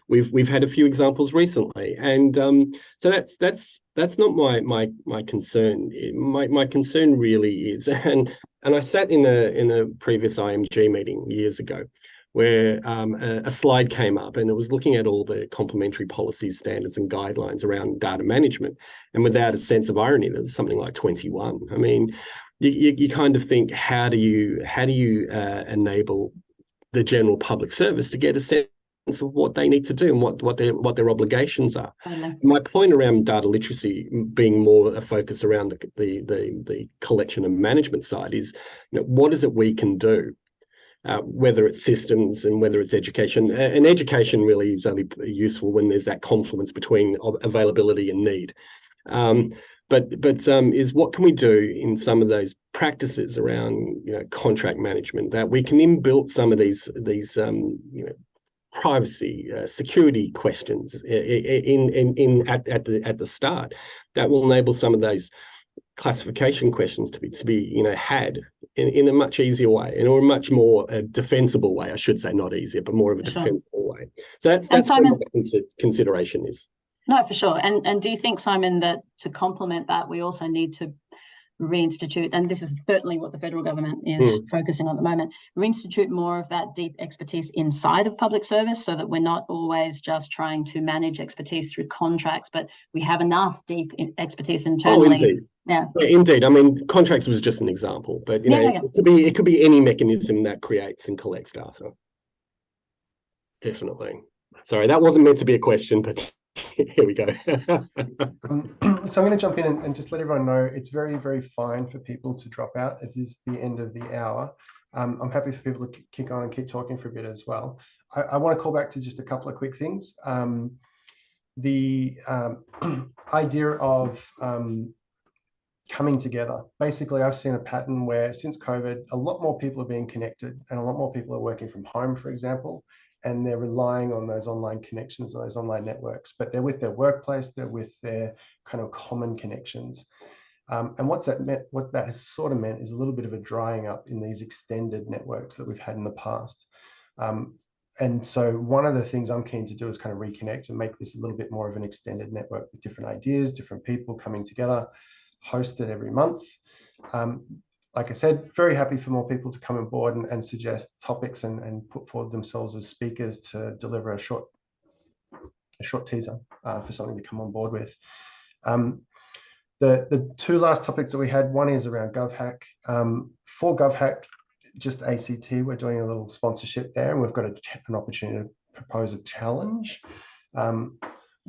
we've had a few examples recently, and so that's not my concern. My concern really is, and I sat in a previous IMG meeting years ago where a slide came up, and it was looking at all the complementary policies, standards and guidelines around data management. And without a sense of irony, there's something like 21. I mean, you kind of think, how do you enable the general public service to get a sense of what they need to do and what their obligations are? My point around data literacy being more a focus around the collection and management side is, what is it we can do whether it's systems and whether it's education. And education really is only useful when there's that confluence between availability and need. But is what can we do in some of those practices around contract management that we can inbuilt some of these privacy, security questions at the start that will enable some of those classification questions to be had in a much easier way, or a much more defensible way, I should say, not easier, but more of a defensible way. So that's Simon, where my consideration is. No, for sure. And do you think, Simon, that to complement that, we also need to reinstitute, and this is certainly what the federal government is focusing on at the moment, reinstitute more of that deep expertise inside of public service, so that we're not always just trying to manage expertise through contracts, but we have enough deep expertise internally. Oh, indeed. Yeah, indeed. I mean, contracts was just an example, but it could be any mechanism that creates and collects data. Definitely. Sorry, that wasn't meant to be a question, but here we go. So I'm going to jump in and just let everyone know it's very, very fine for people to drop out. It is the end of the hour. I'm happy for people to kick on and keep talking for a bit as well. I want to call back to just a couple of quick things. The idea of coming together. Basically, I've seen a pattern where since COVID, a lot more people are being connected and a lot more people are working from home, for example, and they're relying on those online connections, those online networks, but they're with their workplace, they're with their kind of common connections. And what that has sort of meant is a little bit of a drying up in these extended networks that we've had in the past. And so one of the things I'm keen to do is kind of reconnect and make this a little bit more of an extended network with different ideas, different people coming together, hosted every month. Like I said, very happy for more people to come on board and suggest topics and put forward themselves as speakers to deliver a short teaser for something to come on board with. The two last topics that we had, one is around GovHack. For GovHack, just ACT, we're doing a little sponsorship there, and we've got an opportunity to propose a challenge.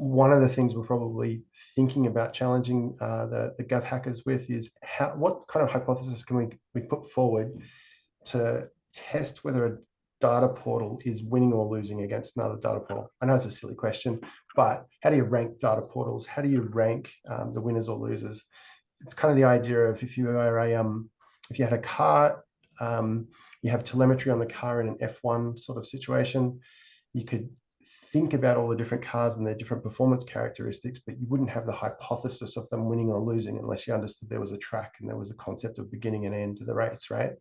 One of the things we're probably thinking about challenging the Gov hackers with is what kind of hypothesis can we put forward to test whether a data portal is winning or losing against another data portal? I know it's a silly question, but how do you rank data portals? How do you rank the winners or losers? It's kind of the idea of if you had a car, you have telemetry on the car in an F1 sort of situation, you could think about all the different cars and their different performance characteristics, but you wouldn't have the hypothesis of them winning or losing unless you understood there was a track and there was a concept of beginning and end to the race, right?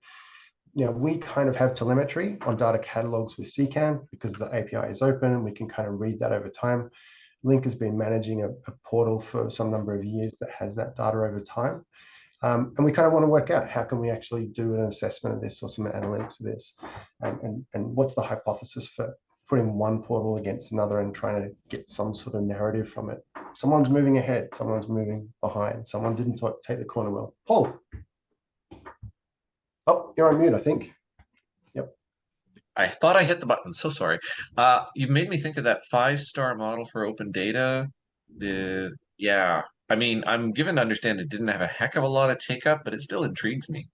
Now, we kind of have telemetry on data catalogs with CCAN because the API is open and we can kind of read that over time. Link has been managing a portal for some number of years that has that data over time. And we kind of want to work out how can we actually do an assessment of this or some analytics of this, and what's the hypothesis for putting one portal against another and trying to get some sort of narrative from it. Someone's moving ahead, someone's moving behind, someone didn't take the corner well. Paul. Oh, you're on mute, I think. Yep. I thought I hit the button, so sorry. You made me think of that 5-star model for open data. Yeah, I mean, I'm given to understand it didn't have a heck of a lot of take up, but it still intrigues me.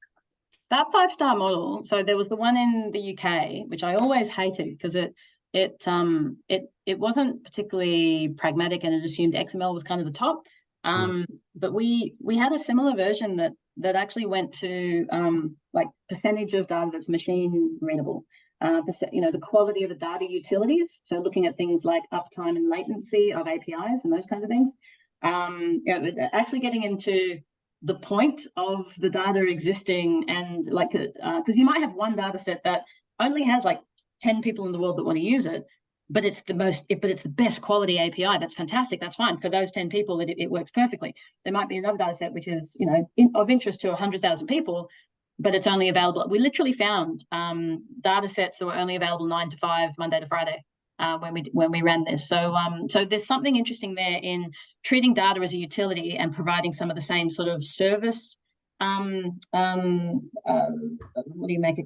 That 5-star model, so there was the one in the UK, which I always hated because it wasn't particularly pragmatic and it assumed XML was kind of the top. But we had a similar version that actually went to like percentage of data that's machine readable, the quality of the data utilities. So looking at things like uptime and latency of APIs and those kinds of things. Actually getting into the point of the data existing and like, because you might have one data set that only has like 10 people in the world that want to use it, but it's the best quality API. That's fantastic. That's fine. For those 10 people, it works perfectly. There might be another data set which is, of interest to 100,000 people, but it's only available. We literally found data sets that were only available 9 to 5, Monday to Friday, when we ran this. So there's something interesting there in treating data as a utility and providing some of the same sort of service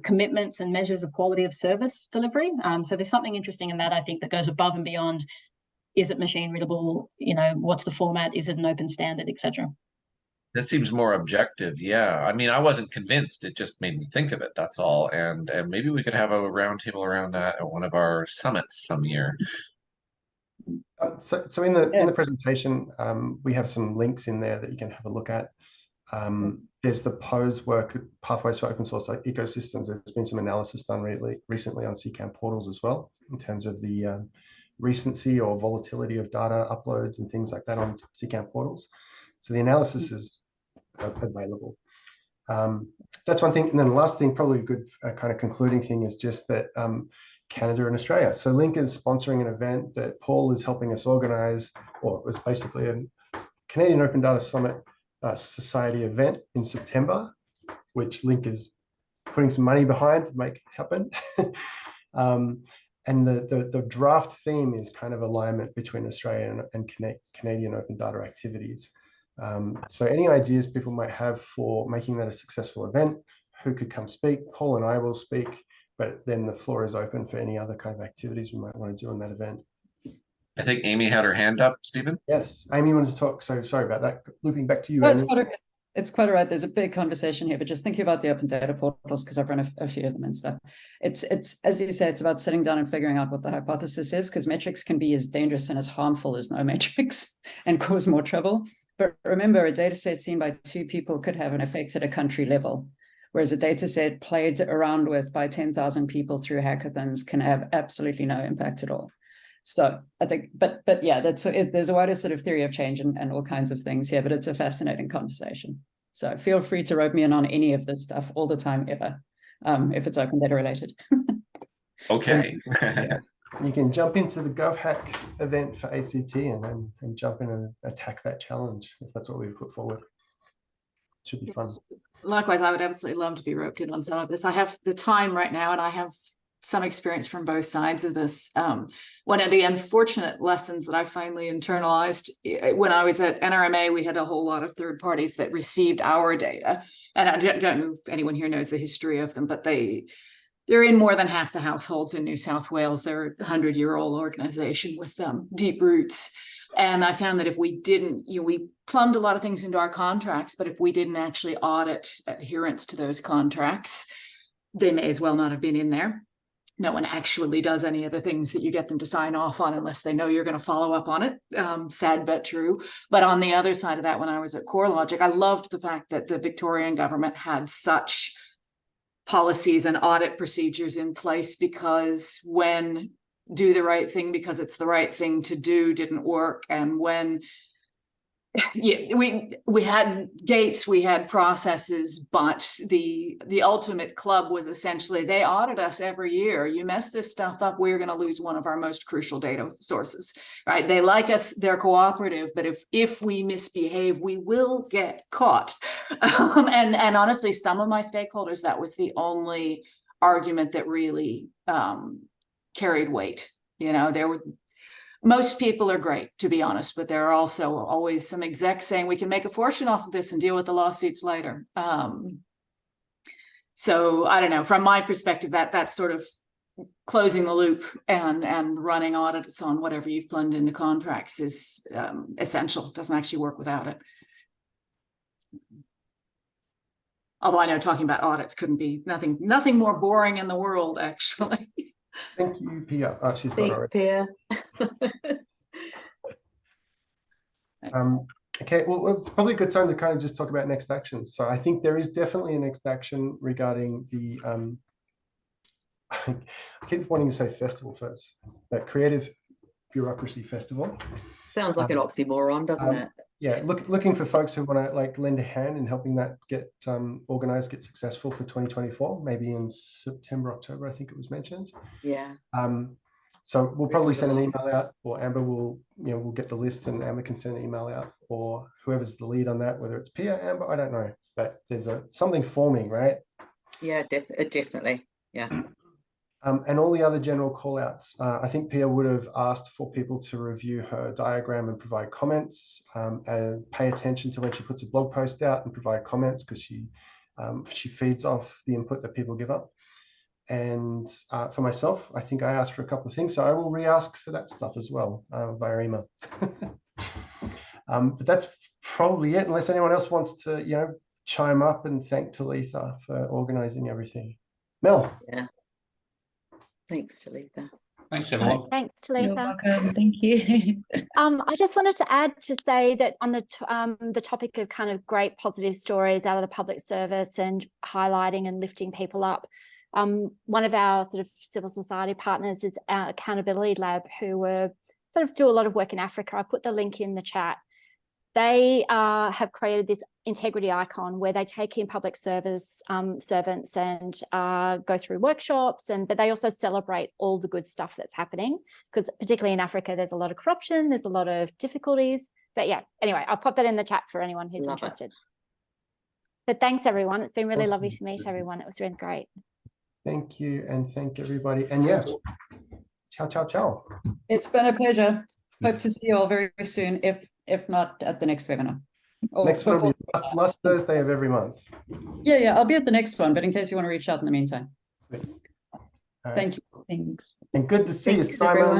commitments and measures of quality of service delivery. So there's something interesting in that, I think, that goes above and beyond, is it machine readable, what's the format, is it an open standard, etc. That seems more objective. Yeah. I mean, I wasn't convinced. It just made me think of it. That's all. And maybe we could have a roundtable around that at one of our summits some year. So in the presentation, we have some links in there that you can have a look at. There's the POSE work, Pathways for Open Source Ecosystems. There's been some analysis done recently on CCAM portals as well, in terms of the recency or volatility of data uploads and things like that on CCAM portals. So the analysis is available. That's one thing. And then the last thing, probably a good kind of concluding thing, is just that Canada and Australia. So Link is sponsoring an event that Paul is helping us organize, or it was basically a Canadian Open Data Summit Society event in September, which Link is putting some money behind to make happen. And the draft theme is kind of alignment between Australian and Canadian open data activities. So any ideas people might have for making that a successful event, who could come speak? Paul and I will speak, but then the floor is open for any other kind of activities we might want to do in that event. I think Amy had her hand up, Stephen. Yes, Amy wanted to talk. So sorry about that. Looping back to you, No, Amy. it's quite all right. There's a big conversation here, but just thinking about the open data portals, because I've run a few of them and stuff. It's as you say, it's about sitting down and figuring out what the hypothesis is, because metrics can be as dangerous and as harmful as no metrics and cause more trouble. But remember, a data set seen by 2 people could have an effect at a country level, whereas a data set played around with by 10,000 people through hackathons can have absolutely no impact at all. So I think, but yeah, there's a wider sort of theory of change and all kinds of things here, but it's a fascinating conversation. So feel free to rope me in on any of this stuff all the time, ever, if it's open data related. Okay. You can jump into the GovHack event for ACT and jump in and attack that challenge if that's what we've put forward. Should be fun. Likewise, I would absolutely love to be roped in on some of this. I have the time right now, and I have some experience from both sides of this. One of the unfortunate lessons that I finally internalized when I was at NRMA, we had a whole lot of third parties that received our data. And I don't know if anyone here knows the history of them, but they're in more than half the households in New South Wales. They're a 100-year-old organization with deep roots. And I found that if we didn't, we plumbed a lot of things into our contracts, but if we didn't actually audit adherence to those contracts, they may as well not have been in there. No one actually does any of the things that you get them to sign off on unless they know you're going to follow up on it. Sad but true. But on the other side of that, when I was at CoreLogic, I loved the fact that the Victorian government had such policies and audit procedures in place, because when do the right thing because it's the right thing to do didn't work, and when we had gates, we had processes, but the ultimate club was essentially they audit us every year. You mess this stuff up, we're going to lose one of our most crucial data sources, right? They like us, they're cooperative, but if we misbehave, we will get caught. And honestly, some of my stakeholders, that was the only argument that really carried weight. Most people are great, to be honest, but there are also always some execs saying we can make a fortune off of this and deal with the lawsuits later. So I don't know, from my perspective, that's sort of closing the loop and running audits on whatever you've plumbed into contracts is essential. It doesn't actually work without it. Although I know talking about audits couldn't be nothing more boring in the world, actually. Thank you, Pia. She's got Thanks, Pia. Okay, well, it's probably a good time to kind of just talk about next actions. So I think there is definitely a next action regarding the, I keep wanting to say festival first, that Creative Bureaucracy Festival. Sounds like an oxymoron, doesn't it? Yeah, looking for folks who want to lend a hand in helping that get organized, get successful for 2024, maybe in September, October, I think it was mentioned. Yeah. So we'll probably send an email out, or Amber will, we'll get the list and Amber can send an email out, or whoever's the lead on that, whether it's Pia, Amber, I don't know, but there's something forming, right? Yeah, definitely. Yeah. And all the other general call outs, I think Pia would have asked for people to review her diagram and provide comments, and pay attention to when she puts a blog post out and provide comments, because she feeds off the input that people give up. And for myself, I think I asked for a couple of things, so I will re-ask for that stuff as well via email. But that's probably it, unless anyone else wants to, chime up and thank Talitha for organizing everything. Mel. Yeah. Thanks, Talitha. Thanks, everyone. Thanks, You're Talitha. welcome. Thank you. I just wanted to add to say that on the topic of kind of great positive stories out of the public service and highlighting and lifting people up, one of our sort of civil society partners is our Accountability Lab, who sort of do a lot of work in Africa. I put the link in the chat. They have created this integrity icon where they take in public service servants and go through workshops, but they also celebrate all the good stuff that's happening, because particularly in Africa, there's a lot of corruption, there's a lot of difficulties. But yeah, anyway, I'll pop that in the chat for anyone who's interested. But thanks, everyone. It's been really lovely to meet everyone. It was really great. Thank you, and thank everybody. And yeah, ciao, ciao, ciao. It's been a pleasure. Hope to see you all very soon, if not at the next webinar. Next one will be last Thursday of every month. Yeah, I'll be at the next one, but in case you want to reach out in the meantime. Sweet. All right. Thank you. Thanks. And good to see you, Thanks, Simon. everyone.